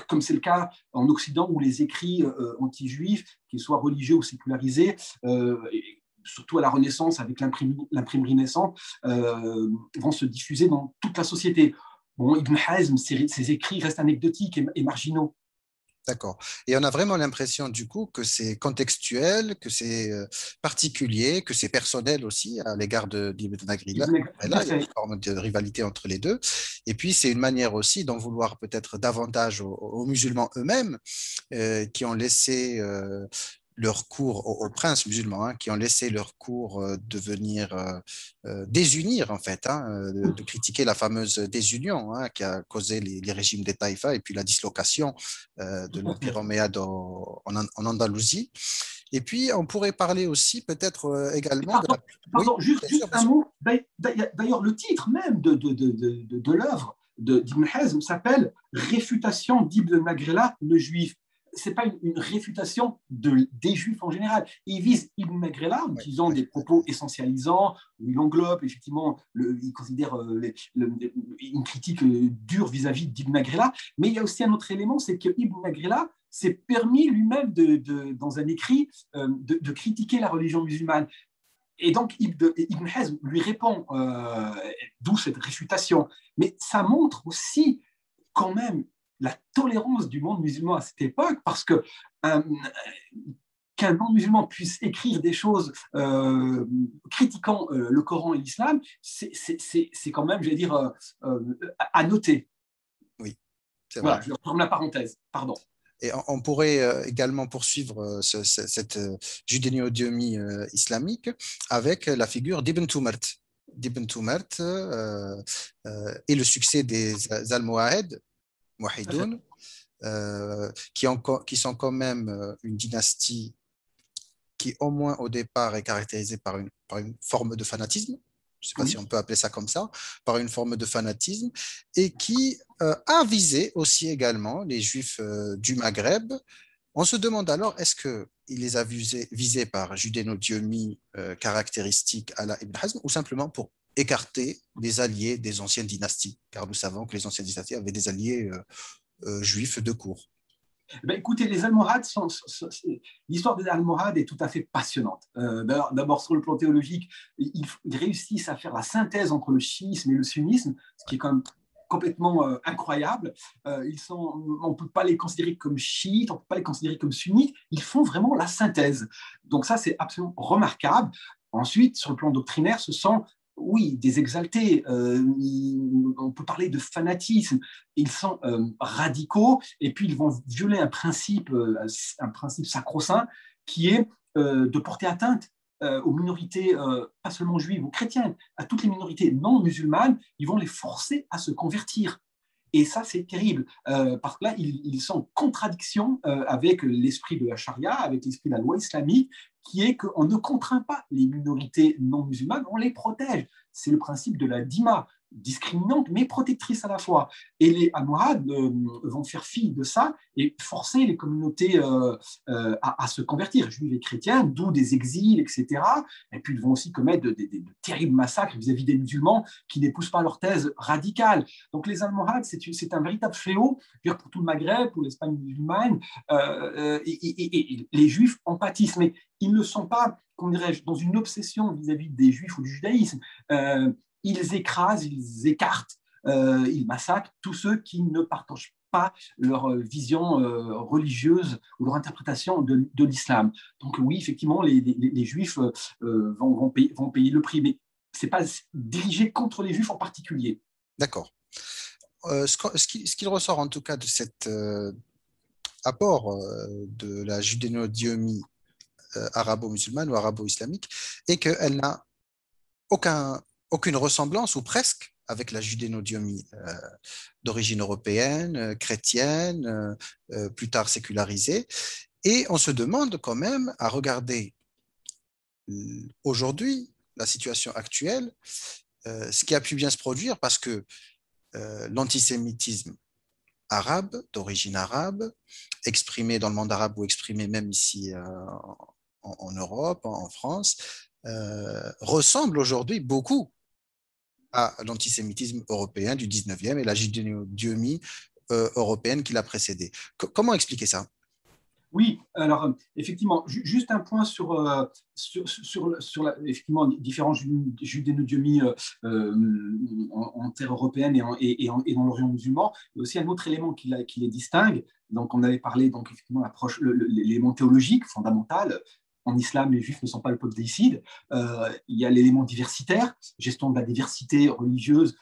comme c'est le cas en Occident, où les écrits anti-juifs, qu'ils soient religieux ou sécularisés, surtout à la Renaissance avec l'imprimerie naissante, vont se diffuser dans toute la société. Bon, Ibn Hazm, ses écrits restent anecdotiques et marginaux. D'accord. Et on a vraiment l'impression du coup que c'est contextuel, que c'est particulier, que c'est personnel aussi à l'égard d'Ibn Nagrila. Et Tout là, à il y a fait. une forme de rivalité entre les deux. Et puis, c'est une manière aussi d'en vouloir peut-être davantage aux musulmans eux-mêmes qui ont laissé leur cours aux princes musulmans, hein, qui ont laissé leur cours devenir désunir en fait, hein, de critiquer la fameuse désunion hein, qui a causé les régimes des taïfas et puis la dislocation de Tout à fait. l'Empire omeyyade en Andalousie. Et puis, on pourrait parler aussi peut-être également de la... Pardon, Oui, pardon, juste, bien sûr, juste bien un sûr. mot. D'ailleurs, le titre même de l'œuvre d'Ibn Hazm s'appelle Réfutation d'Ibn Nagrela, le juif. Ce n'est pas une réfutation des juifs en général. Il vise Ibn Nagrela en Oui, utilisant oui. des propos essentialisants, où il englobe effectivement, il considère une critique dure vis-à-vis d'Ibn Nagrela. Mais il y a aussi un autre élément, c'est que Ibn Nagrela s'est permis lui-même, dans un écrit, de critiquer la religion musulmane. Et donc, Ibn Hazm lui répond, d'où cette réfutation. Mais ça montre aussi quand même la tolérance du monde musulman à cette époque, parce que qu'un non-musulman puisse écrire des choses critiquant le Coran et l'islam, c'est quand même, je vais dire, à noter. Oui, c'est vrai. Voilà, je ferme la parenthèse, pardon. Et on pourrait également poursuivre cette judéo-diomie islamique avec la figure d'Ibn Tumart. D'Ibn Tumart et le succès des Almohads, Tout à fait. Mouhidoun, qui sont quand même une dynastie qui, au moins au départ, est caractérisée par une forme de fanatisme. Je ne sais pas si Oui. on peut appeler ça comme ça, par une forme de fanatisme, et qui a visé aussi également les juifs du Maghreb. On se demande alors, est-ce qu'il les a visés par judéno-diomie caractéristique à la Ibn Hazm ou simplement pour écarter les alliés des anciennes dynasties, car nous savons que les anciennes dynasties avaient des alliés juifs de cour. Ben, écoutez, les Almohades l'histoire des Almohades est tout à fait passionnante. D'abord, sur le plan théologique, ils réussissent à faire la synthèse entre le chiisme et le sunnisme, ce qui est quand même complètement incroyable. On ne peut pas les considérer comme chiites, on ne peut pas les considérer comme sunnites. Ils font vraiment la synthèse. Donc ça, c'est absolument remarquable. Ensuite, sur le plan doctrinaire, ce sont oui, des exaltés. On peut parler de fanatisme. Ils sont radicaux et puis ils vont violer un principe sacro-saint qui est de porter atteinte aux minorités, pas seulement juives ou chrétiennes, à toutes les minorités non musulmanes. Ils vont les forcer à se convertir. Et ça, c'est terrible, parce que là, ils sont en contradiction avec l'esprit de la charia, avec l'esprit de la loi islamique, qui est qu'on ne contraint pas les minorités non musulmanes, on les protège. C'est le principe de la dima, discriminante mais protectrice à la fois. Et les Almohades vont faire fi de ça et forcer les communautés à se convertir, juives et chrétiennes, d'où des exils, etc. Et puis ils vont aussi commettre de terribles massacres vis-à-vis des musulmans qui n'épousent pas leur thèse radicale. Donc les Almohades, c'est un véritable fléau pour tout le Maghreb, pour l'Espagne musulmane, et les Juifs en pâtissent. Mais ils ne sont pas, comment dirais-je, dans une obsession vis-à-vis des Juifs ou du judaïsme. Ils écrasent, ils écartent, ils massacrent tous ceux qui ne partagent pas leur vision religieuse ou leur interprétation de l'islam. Donc oui, effectivement, les Juifs vont payer le prix, mais ce n'est pas dirigé contre les Juifs en particulier. D'accord. Ce qu'il ressort en tout cas de cet apport de la judéo-diomie arabo-musulmane ou arabo-islamique est qu'elle n'a aucune ressemblance ou presque avec la judéo-diomie d'origine européenne, chrétienne, plus tard sécularisée. Et on se demande quand même à regarder aujourd'hui la situation actuelle, ce qui a pu bien se produire parce que l'antisémitisme arabe, d'origine arabe, exprimé dans le monde arabe ou exprimé même ici en Europe, en France, ressemble aujourd'hui beaucoup à l'antisémitisme européen du 19e et la judéo-diomie européenne qui l'a précédé. Comment expliquer ça? Oui, alors effectivement, juste un point sur effectivement, différents judéo-diomies en terre européenne et dans l'Orient musulman. Il y a aussi un autre élément qui les distingue. Donc, on avait parlé, donc, effectivement, l'élément théologique fondamental. En islam, les juifs ne sont pas le peuple déicide. Il y a l'élément diversitaire, gestion de la diversité religieuse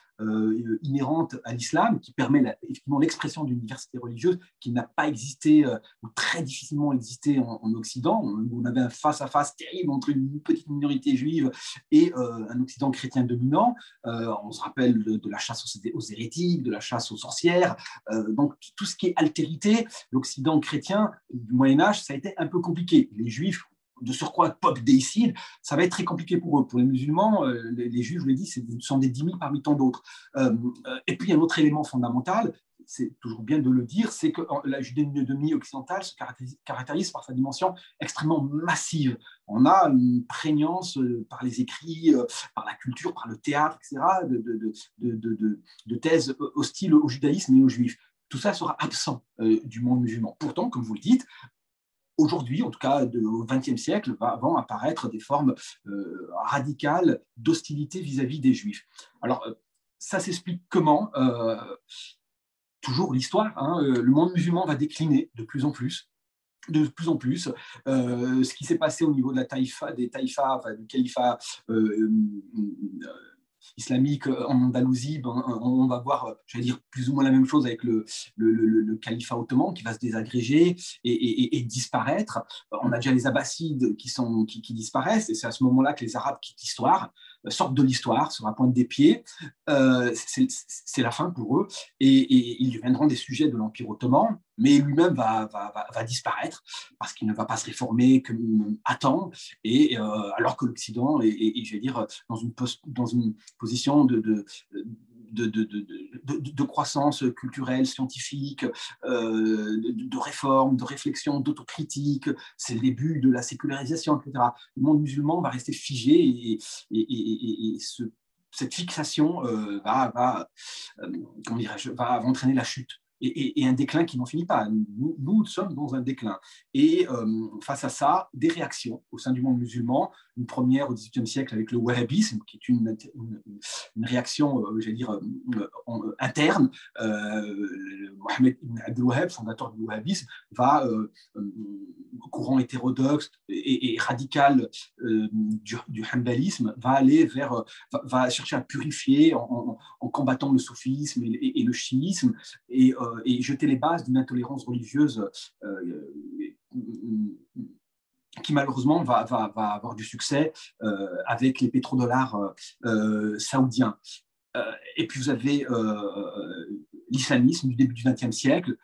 inhérente à l'islam, qui permet effectivement l'expression d'une diversité religieuse qui n'a pas existé ou très difficilement existé en Occident. On avait un face-à-face terrible entre une petite minorité juive et un Occident chrétien dominant. On se rappelle de la chasse aux hérétiques, de la chasse aux sorcières. Donc tout ce qui est altérité, l'Occident chrétien du Moyen-Âge, ça a été un peu compliqué. Les Juifs, de surcroît peuple déicide, ça va être très compliqué pour eux. Pour les musulmans, les juifs, je l'ai dit, ce sont des dhimmis parmi tant d'autres. Et puis, un autre élément fondamental, c'est toujours bien de le dire, c'est que la judéo-domie occidentale se caractérise par sa dimension extrêmement massive. On a une prégnance par les écrits, par la culture, par le théâtre, etc., de thèses hostiles au judaïsme et aux juifs. Tout ça sera absent du monde musulman. Pourtant, comme vous le dites, aujourd'hui, en tout cas au XXe siècle, vont apparaître des formes radicales d'hostilité vis-à-vis des Juifs. Alors, ça s'explique comment toujours l'histoire, hein, le monde musulman va décliner de plus en plus. Ce qui s'est passé au niveau de la taïfa, du califat islamique en Andalousie, on va voir, j'allais dire, plus ou moins la même chose avec le califat ottoman qui va se désagréger et disparaître. On a déjà les Abbassides qui disparaissent, et c'est à ce moment-là que les Arabes quittent l'histoire, sortent de l'histoire sur la pointe des pieds. C'est la fin pour eux, et ils deviendront des sujets de l'Empire ottoman, mais lui-même va disparaître parce qu'il ne va pas se réformer à temps, et alors que l'Occident est, je vais dire, dans une position de croissance culturelle, scientifique, de réforme, de réflexion, d'autocritique. C'est le début de la sécularisation, etc. Le monde musulman va rester figé, et cette fixation va entraîner la chute. Et un déclin qui n'en finit pas. Nous sommes dans un déclin. Et face à ça, des réactions au sein du monde musulman. Une première au XVIIIe siècle avec le wahhabisme, qui est une réaction, j'allais dire, interne. Mohamed ibn Abdel Wahhab, fondateur du wahhabisme, courant hétérodoxe et radical du hanbalisme, va chercher à purifier en combattant le soufisme et le chiisme, et jeter les bases d'une intolérance religieuse qui malheureusement va avoir du succès avec les pétrodollars saoudiens. Et puis vous avez l'islamisme du début du XXe siècle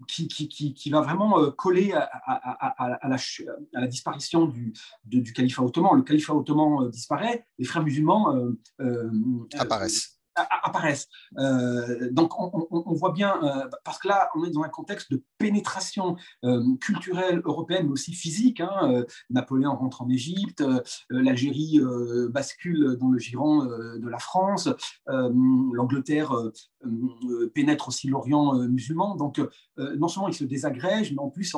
qui va vraiment coller à la disparition du califat ottoman. Le califat ottoman disparaît, les frères musulmans apparaissent. Donc on voit bien, parce que là on est dans un contexte de pénétration culturelle européenne, mais aussi physique, hein. Napoléon rentre en Égypte, l'Algérie bascule dans le giron de la France, l'Angleterre pénètre aussi l'Orient musulman. Donc non seulement il se désagrège, mais en plus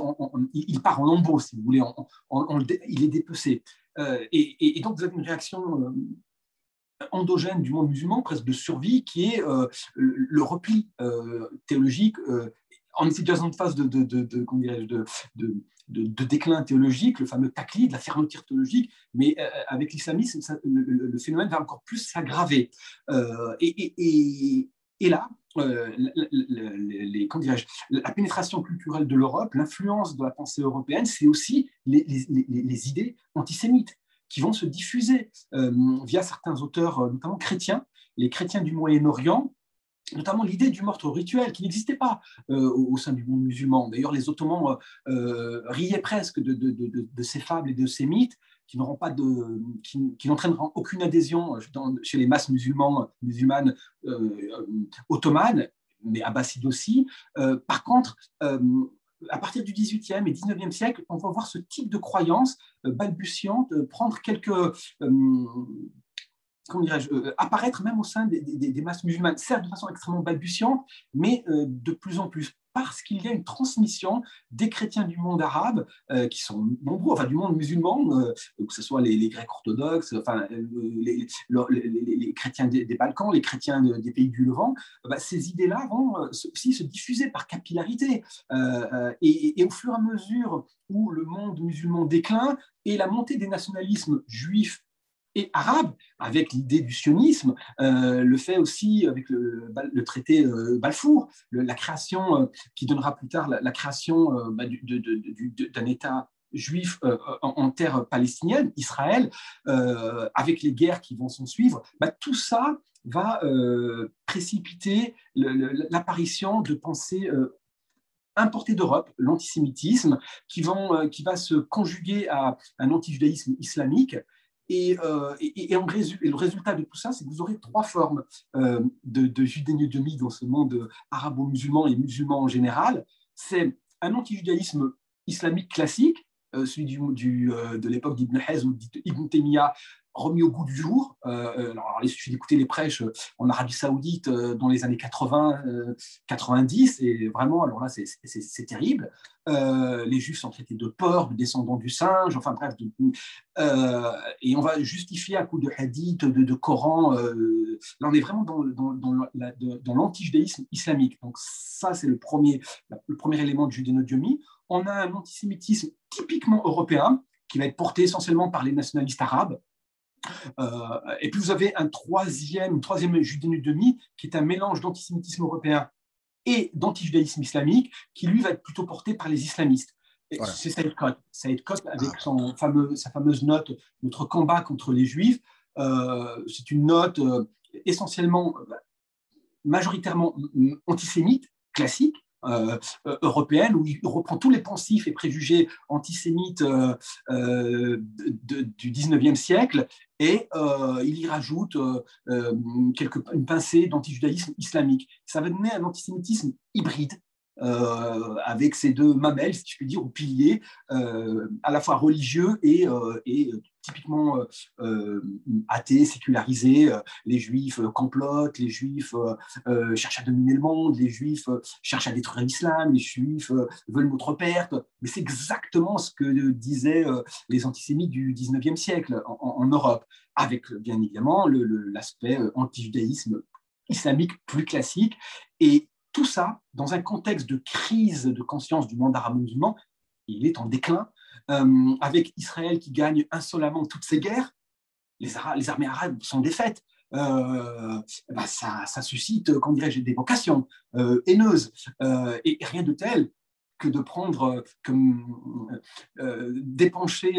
il part en lambeaux, si vous voulez, il est dépecé. Et donc vous avez une réaction endogène du monde musulman, presque de survie, qui est le repli théologique en situation de phase de déclin théologique, le fameux taqlid, la fermeture théologique, mais avec l'islamisme, le phénomène va encore plus s'aggraver. Et là, la pénétration culturelle de l'Europe, l'influence de la pensée européenne, c'est aussi les idées antisémites qui vont se diffuser via certains auteurs, notamment chrétiens, les chrétiens du Moyen-Orient, notamment l'idée du meurtre rituel qui n'existait pas au sein du monde musulman. D'ailleurs, les Ottomans riaient presque de ces fables et de ces mythes qui n'entraîneront aucune adhésion chez les masses musulmanes ottomanes, mais abbassides aussi. Par contre, à partir du XVIIIe et XIXe siècle, on va voir ce type de croyance balbutiante prendre apparaître même au sein des masses musulmanes, certes de façon extrêmement balbutiante, mais de plus en plus. parce qu'il y a une transmission des chrétiens du monde arabe, qui sont nombreux, enfin du monde musulman, que ce soit les Grecs orthodoxes, enfin, les chrétiens des Balkans, les chrétiens des pays du Levant. Ces idées-là vont aussi se diffuser par capillarité. Et au fur et à mesure où le monde musulman décline et la montée des nationalismes juifs et arabes, avec l'idée du sionisme, le fait aussi avec le traité Balfour, la création qui donnera plus tard la création d'un État juif en terre palestinienne, Israël, avec les guerres qui vont s'en suivre, tout ça va précipiter l'apparition de pensées importées d'Europe, l'antisémitisme, qui va se conjuguer à un antijudaïsme islamique. Le résultat de tout ça, c'est que vous aurez trois formes de judéo-domie dans ce monde arabo-musulman et musulman en général. C'est un antijudaïsme islamique classique, celui de l'époque d'Ibn Hazm ou d'Ibn Taymiyyah, remis au goût du jour. Alors, il suffit d'écouter les prêches en Arabie Saoudite dans les années 80, 90, et vraiment, alors là, c'est terrible. Les Juifs sont traités de porcs, de descendants du singe, enfin bref. Et on va justifier à coup de hadith, de Coran. Là, on est vraiment dans l'antijudaïsme islamique. Donc ça, c'est le premier élément de judéo-diomie. On a un antisémitisme typiquement européen qui va être porté essentiellement par les nationalistes arabes. Et puis vous avez une troisième judéo-diomie qui est un mélange d'antisémitisme européen et d'antijudaïsme islamique qui lui va être plutôt porté par les islamistes. Voilà. C'est Saïd Qutb avec sa fameuse note « Notre combat contre les Juifs ». C'est une note essentiellement, majoritairement antisémite, classique, européenne, où il reprend tous les pensifs et préjugés antisémites du 19e siècle et il y rajoute une pincée d'antijudaïsme islamique. Ça va donner un antisémitisme hybride, avec ces deux mamelles, si je puis dire, ou piliers, à la fois religieux et typiquement athées, sécularisés. Les Juifs complotent, les Juifs cherchent à dominer le monde, les Juifs cherchent à détruire l'islam, les Juifs veulent notre perte. Mais c'est exactement ce que disaient les antisémites du 19e siècle en Europe, avec bien évidemment l'aspect anti-judaïsme islamique plus classique. Et tout ça, dans un contexte de crise de conscience du monde arabo-musulman, il est en déclin, avec Israël qui gagne insolemment toutes ces guerres. Les armées arabes sont défaites. Ça suscite, comment dirais-je, des vocations haineuses. Et rien de tel que de prendre, d'épancher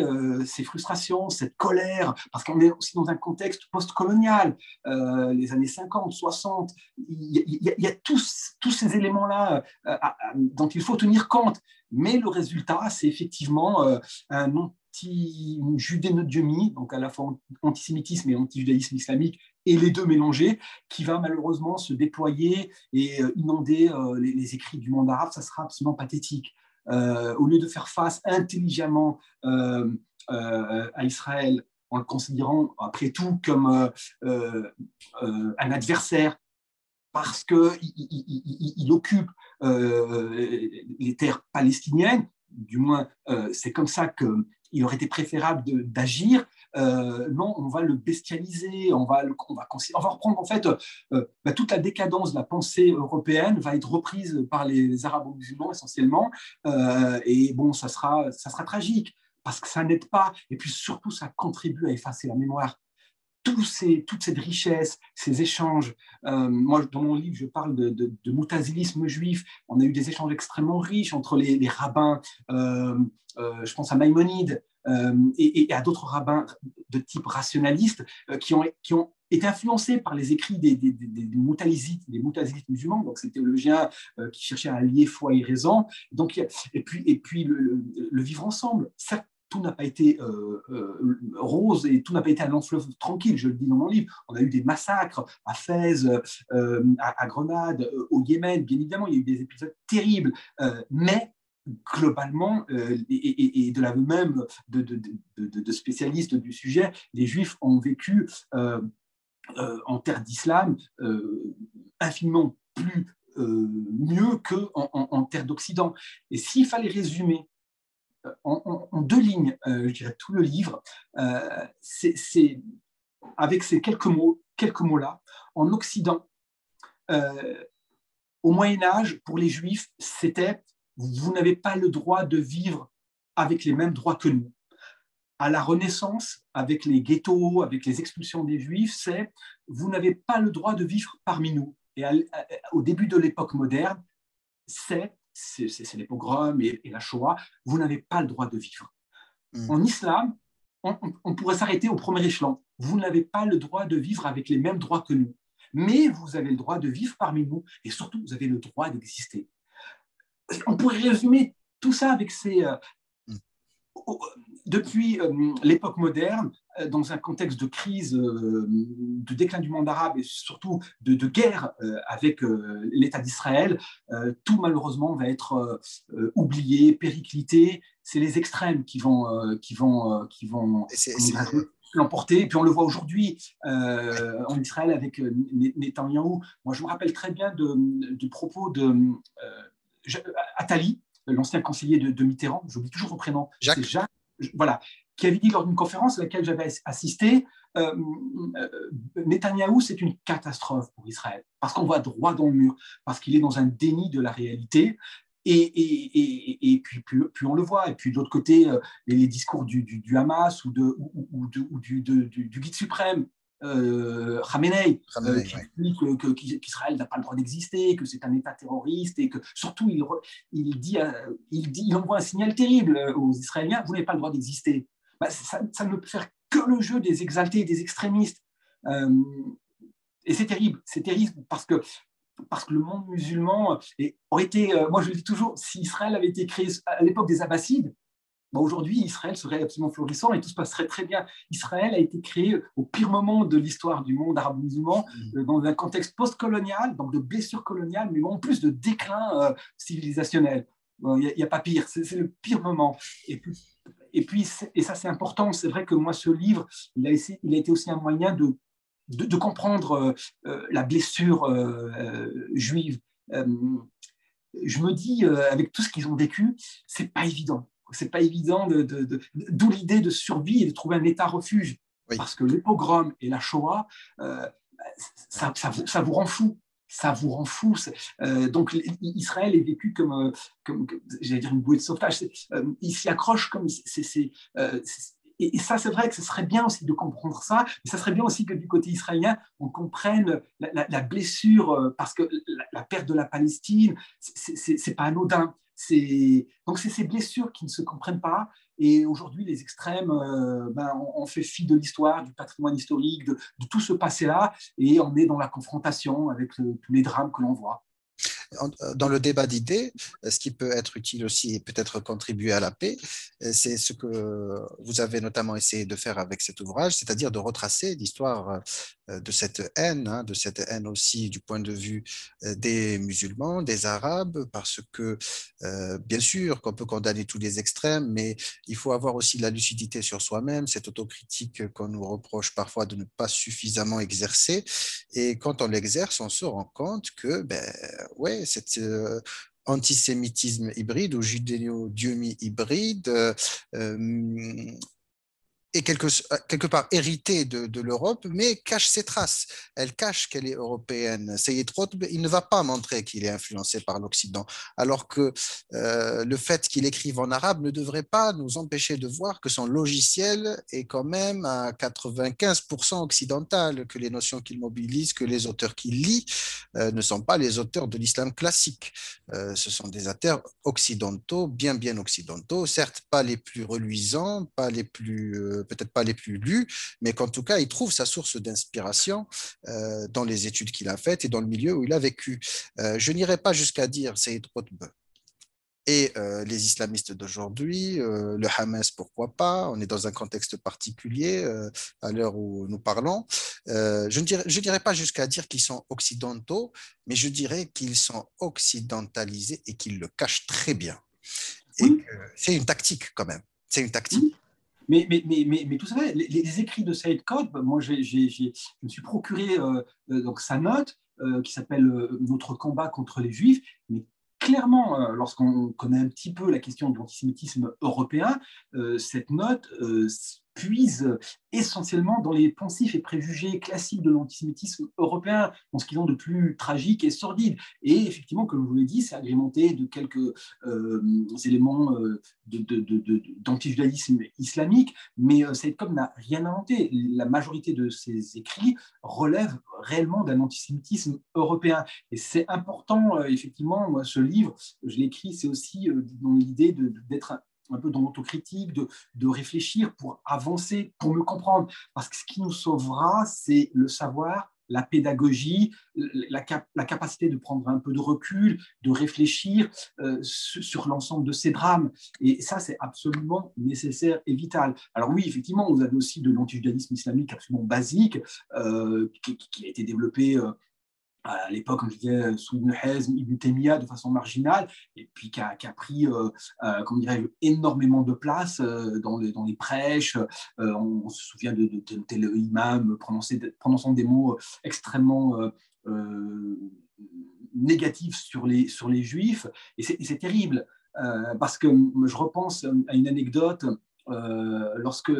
ces frustrations, cette colère, parce qu'on est aussi dans un contexte post-colonial, les années 50, 60, il y a tous ces éléments-là dont il faut tenir compte. Mais le résultat, c'est effectivement une judéo-diomie, donc à la fois antisémitisme et anti-judaïsme islamique, et les deux mélangés, qui va malheureusement se déployer et inonder les écrits du monde arabe. Ça sera absolument pathétique. Au lieu de faire face intelligemment à Israël, en le considérant après tout comme un adversaire, parce qu'il occupe les terres palestiniennes, du moins c'est comme ça qu'il aurait été préférable d'agir. Non, on va le bestialiser, on va reprendre en fait toute la décadence de la pensée européenne va être reprise par les arabo-musulmans essentiellement, et bon, ça sera tragique parce que ça n'aide pas, et puis surtout ça contribue à effacer la mémoire. Toute cette richesse, ces échanges. Moi, dans mon livre, je parle de moutazilisme juif. On a eu des échanges extrêmement riches entre les rabbins, je pense à Maïmonide, et à d'autres rabbins de type rationaliste qui ont été influencés par les écrits des moutazilites musulmans, donc ces théologiens qui cherchaient à allier foi et raison. Donc, et puis le vivre ensemble. Certes, tout n'a pas été rose et tout n'a pas été un long fleuve tranquille, je le dis dans mon livre. On a eu des massacres à Fès, à Grenade, au Yémen, bien évidemment, il y a eu des épisodes terribles, mais globalement, et de l'aveu même de spécialistes du sujet, les Juifs ont vécu en terre d'islam infiniment plus mieux qu'en terre d'Occident. Et s'il fallait résumer en deux lignes, je dirais tout le livre, c'est avec ces quelques mots-là, en Occident, au Moyen-Âge, pour les Juifs, c'était « vous n'avez pas le droit de vivre avec les mêmes droits que nous ». À la Renaissance, avec les ghettos, avec les expulsions des Juifs, c'est « vous n'avez pas le droit de vivre parmi nous ». Et au début de l'époque moderne, c'est les pogroms et la Shoah, vous n'avez pas le droit de vivre. En islam, on pourrait s'arrêter au premier échelon. Vous n'avez pas le droit de vivre avec les mêmes droits que nous, mais vous avez le droit de vivre parmi nous et surtout, vous avez le droit d'exister. On pourrait résumer tout ça avec depuis l'époque moderne, dans un contexte de crise, de déclin du monde arabe et surtout de guerre avec l'État d'Israël, tout malheureusement va être oublié, périclité. C'est les extrêmes qui vont l'emporter. Et puis on le voit aujourd'hui en Israël avec Netanyahou. Moi, je me rappelle très bien du propos de Attali, l'ancien conseiller de Mitterrand, j'oublie toujours son prénom, c'est Jacques, voilà, qui avait dit lors d'une conférence à laquelle j'avais assisté, Netanyahou, c'est une catastrophe pour Israël, parce qu'on voit droit dans le mur, parce qu'il est dans un déni de la réalité, et puis on le voit. Et puis de l'autre côté, les discours du Hamas ou du guide suprême, Khamenei, qui explique qu'Israël n'a pas le droit d'exister, que c'est un État terroriste et que surtout il envoie un signal terrible aux Israéliens, vous n'avez pas le droit d'exister. Bah, ça ne peut faire que le jeu des exaltés et des extrémistes. Et c'est terrible parce que le monde musulman aurait été, moi je le dis toujours, si Israël avait été créé à l'époque des Abbassides, bah aujourd'hui, Israël serait absolument florissant et tout se passerait très bien. Israël a été créé au pire moment de l'histoire du monde arabo-musulman, dans un contexte post-colonial, donc de blessures coloniales, mais en plus de déclin civilisationnel. Il n'y a pas pire, c'est le pire moment. Et ça c'est important, c'est vrai que moi ce livre, il a été aussi un moyen de comprendre la blessure juive. Je me dis, avec tout ce qu'ils ont vécu, c'est pas évident. C'est pas évident, d'où l'idée de survie et de trouver un état refuge. Oui. Parce que les pogroms et la Shoah, ça vous rend fou. Ça vous rend fou. Donc, Israël est vécu comme j'allais dire, une bouée de sauvetage. Il s'y accroche comme... Et ça, c'est vrai que ce serait bien aussi de comprendre ça, mais ça serait bien aussi que du côté israélien, on comprenne la blessure, parce que la perte de la Palestine, c'est pas anodin. Donc, c'est ces blessures qui ne se comprennent pas. Et aujourd'hui, les extrêmes, on fait fi de l'histoire, du patrimoine historique, de tout ce passé-là, et on est dans la confrontation avec tous les drames que l'on voit. Dans le débat d'idées, ce qui peut être utile aussi et peut-être contribuer à la paix, c'est ce que vous avez notamment essayé de faire avec cet ouvrage, c'est-à-dire de retracer l'histoire de cette haine aussi du point de vue des musulmans, des Arabes, parce que bien sûr qu'on peut condamner tous les extrêmes, mais il faut avoir aussi la lucidité sur soi-même, cette autocritique qu'on nous reproche parfois de ne pas suffisamment exercer. Et quand on l'exerce, on se rend compte que, ouais, cet antisémitisme hybride ou judéo-dieumi hybride est quelque part héritée de l'Europe, mais cache ses traces. Elle cache qu'elle est européenne. Seyyed Qutb, il ne va pas montrer qu'il est influencé par l'Occident, alors que le fait qu'il écrive en arabe ne devrait pas nous empêcher de voir que son logiciel est quand même à 95% occidental, que les notions qu'il mobilise, que les auteurs qu'il lit ne sont pas les auteurs de l'islam classique. Ce sont des auteurs occidentaux, bien occidentaux, certes pas les plus reluisants, pas les plus peut-être pas les plus lus, mais qu'en tout cas, il trouve sa source d'inspiration dans les études qu'il a faites et dans le milieu où il a vécu. Je n'irai pas jusqu'à dire Seyyed Qutb et les islamistes d'aujourd'hui, le Hamas, pourquoi pas, on est dans un contexte particulier à l'heure où nous parlons. Je ne dirais pas jusqu'à dire qu'ils sont occidentaux, mais je dirais qu'ils sont occidentalisés et qu'ils le cachent très bien. Et que c'est une tactique quand même, c'est une tactique. Mais tout ça, les écrits de Saïd Qutb, moi, je me suis procuré donc, sa note qui s'appelle Notre combat contre les Juifs. Mais clairement, lorsqu'on connaît un petit peu la question de l'antisémitisme européen, cette note puise essentiellement dans les pensifs et préjugés classiques de l'antisémitisme européen, dans ce qu'ils ont de plus tragique et sordide. Et effectivement, comme je vous l'ai dit, c'est agrémenté de quelques éléments d'antijudaïsme islamique, mais Saïd Qutb n'a rien inventé. La majorité de ses écrits relèvent réellement d'un antisémitisme européen. Et c'est important, effectivement, moi, ce livre, je l'écris, c'est aussi dans l'idée d'être un peu dans l'autocritique, de réfléchir pour avancer, pour me comprendre. Parce que ce qui nous sauvera, c'est le savoir, la pédagogie, la capacité de prendre un peu de recul, de réfléchir sur l'ensemble de ces drames. Et ça, c'est absolument nécessaire et vital. Alors oui, effectivement, vous avez aussi de l'antijudaïsme islamique absolument basique qui a été développé à l'époque, comme je disais, sous Ibn Hazm, Ibn Taymiyyah de façon marginale, et puis qui a pris, comment dirais-je, énormément de place dans les prêches. On se souvient de tel imam prononçant des mots extrêmement négatifs sur les juifs, et c'est terrible, parce que je repense à une anecdote, lorsque,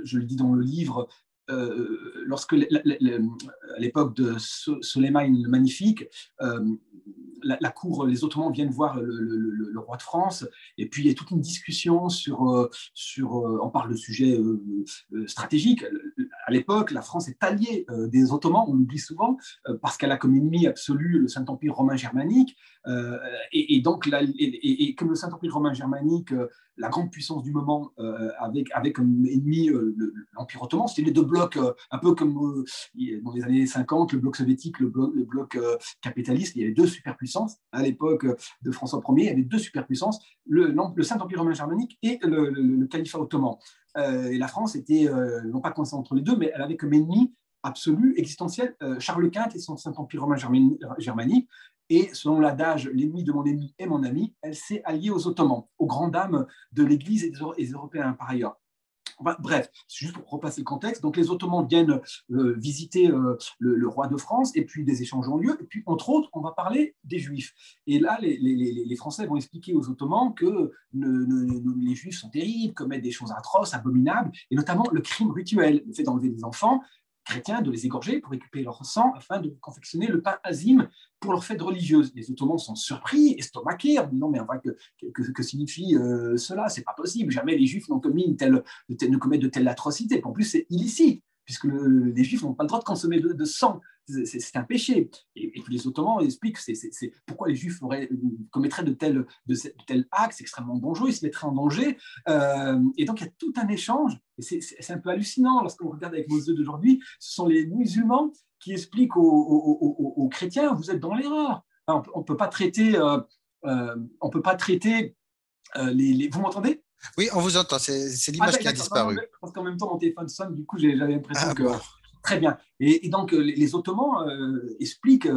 je le dis dans le livre, lorsque à l'époque de Soleiman le Magnifique, la cour, les Ottomans viennent voir le roi de France, et puis il y a toute une discussion on parle de sujets stratégiques. À l'époque, la France est alliée des Ottomans, on l'oublie souvent, parce qu'elle a comme ennemi absolu le Saint-Empire romain germanique, et donc comme le Saint-Empire romain germanique, la grande puissance du moment, avec comme ennemi l'Empire ottoman, c'était les deux blocs, un peu comme dans les années 50, le bloc soviétique, le bloc capitaliste. Il y avait deux superpuissances. À l'époque de François Ier, il y avait deux superpuissances, le Saint-Empire romain germanique et le califat ottoman. Et la France était non pas coincée entre les deux, mais elle avait comme ennemi absolu, existentiel, Charles Quint et son Saint-Empire romain germanique. Et selon l'adage, l'ennemi de mon ennemi est mon ami, elle s'est alliée aux Ottomans, aux grandes dames de l'Église et des Européens par ailleurs. Enfin, bref, juste pour repasser le contexte, donc les Ottomans viennent visiter le roi de France, et puis des échanges ont lieu, et puis entre autres, on va parler des Juifs. Et là, les Français vont expliquer aux Ottomans que les Juifs sont terribles, commettent des choses atroces, abominables, et notamment le crime rituel, le fait d'enlever des enfants chrétiens, de les égorger pour récupérer leur sang afin de confectionner le pain azim pour leurs fêtes religieuses. Les Ottomans sont surpris, estomaqués, en disant mais enfin, que signifie cela? C'est pas possible, jamais les Juifs n'ont commis ne commettent de telles atrocités. En plus, c'est illicite, puisque les Juifs n'ont pas le droit de consommer de sang. C'est un péché. Et puis les Ottomans expliquent pourquoi les Juifs commettraient de tels actes, c'est extrêmement dangereux, ils se mettraient en danger. Et donc il y a tout un échange, et c'est un peu hallucinant lorsqu'on regarde avec nos yeux d'aujourd'hui. Ce sont les musulmans qui expliquent aux chrétiens, vous êtes dans l'erreur. Enfin, on ne peut pas traiter, Vous m'entendez? Oui, on vous entend. C'est Ah, l'image qui a d'accord. Non, disparu. parce qu'en même temps, mon téléphone sonne, du coup, j'avais l'impression Ah que. bon. Très bien. Et donc, les Ottomans expliquent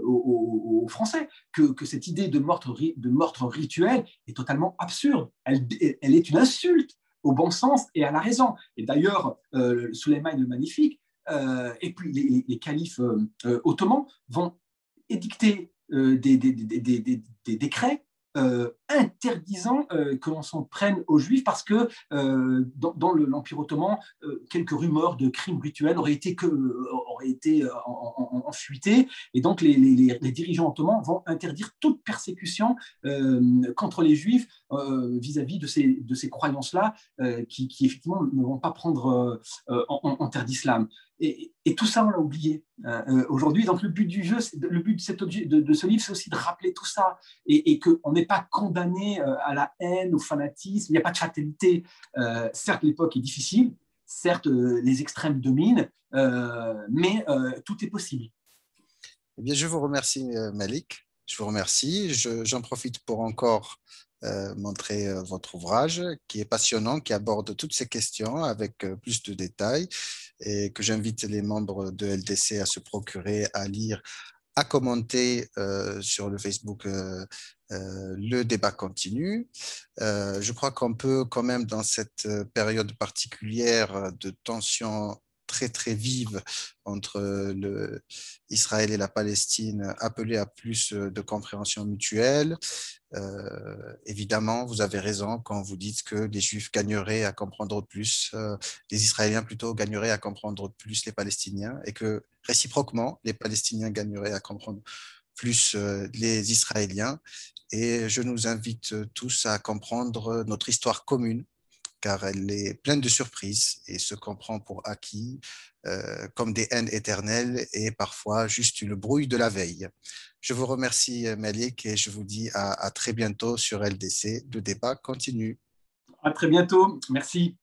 aux Français que cette idée de meurtre rituel est totalement absurde. Elle est une insulte au bon sens et à la raison. Et d'ailleurs, Sulayman le Magnifique et puis les califes ottomans vont édicter des décrets interdisant que l'on s'en prenne aux Juifs, parce que dans l'Empire ottoman, quelques rumeurs de crimes rituels auraient été fuitées, et donc les dirigeants ottomans vont interdire toute persécution contre les Juifs vis-à-vis de ces croyances-là qui effectivement ne vont pas prendre en terre d'islam. Et tout ça, on l'a oublié aujourd'hui. Donc, le but du jeu, le but de ce livre, c'est aussi de rappeler tout ça, et qu'on n'est pas condamné à la haine, au fanatisme. Il n'y a pas de fatalité. Certes, l'époque est difficile, certes, les extrêmes dominent, mais tout est possible. Eh bien, je vous remercie, Malik. Je vous remercie. J'en profite pour encore montrer votre ouvrage qui est passionnant, qui aborde toutes ces questions avec plus de détails, et que j'invite les membres de LDC à se procurer, à lire à commenter sur le Facebook. Le débat continue. Je crois qu'on peut quand même, dans cette période particulière de tension très, très vive entre Israël et la Palestine, appeler à plus de compréhension mutuelle. Évidemment, vous avez raison quand vous dites que les Juifs gagneraient à comprendre plus, les Israéliens plutôt gagneraient à comprendre plus les Palestiniens, et que réciproquement, les Palestiniens gagneraient à comprendre plus les Israéliens. Et je nous invite tous à comprendre notre histoire commune, car elle est pleine de surprises et se comprend pour acquis, comme des haines éternelles et parfois juste une brouille de la veille. Je vous remercie, Malik, et je vous dis à très bientôt sur LDC. Le débat continue. À très bientôt. Merci.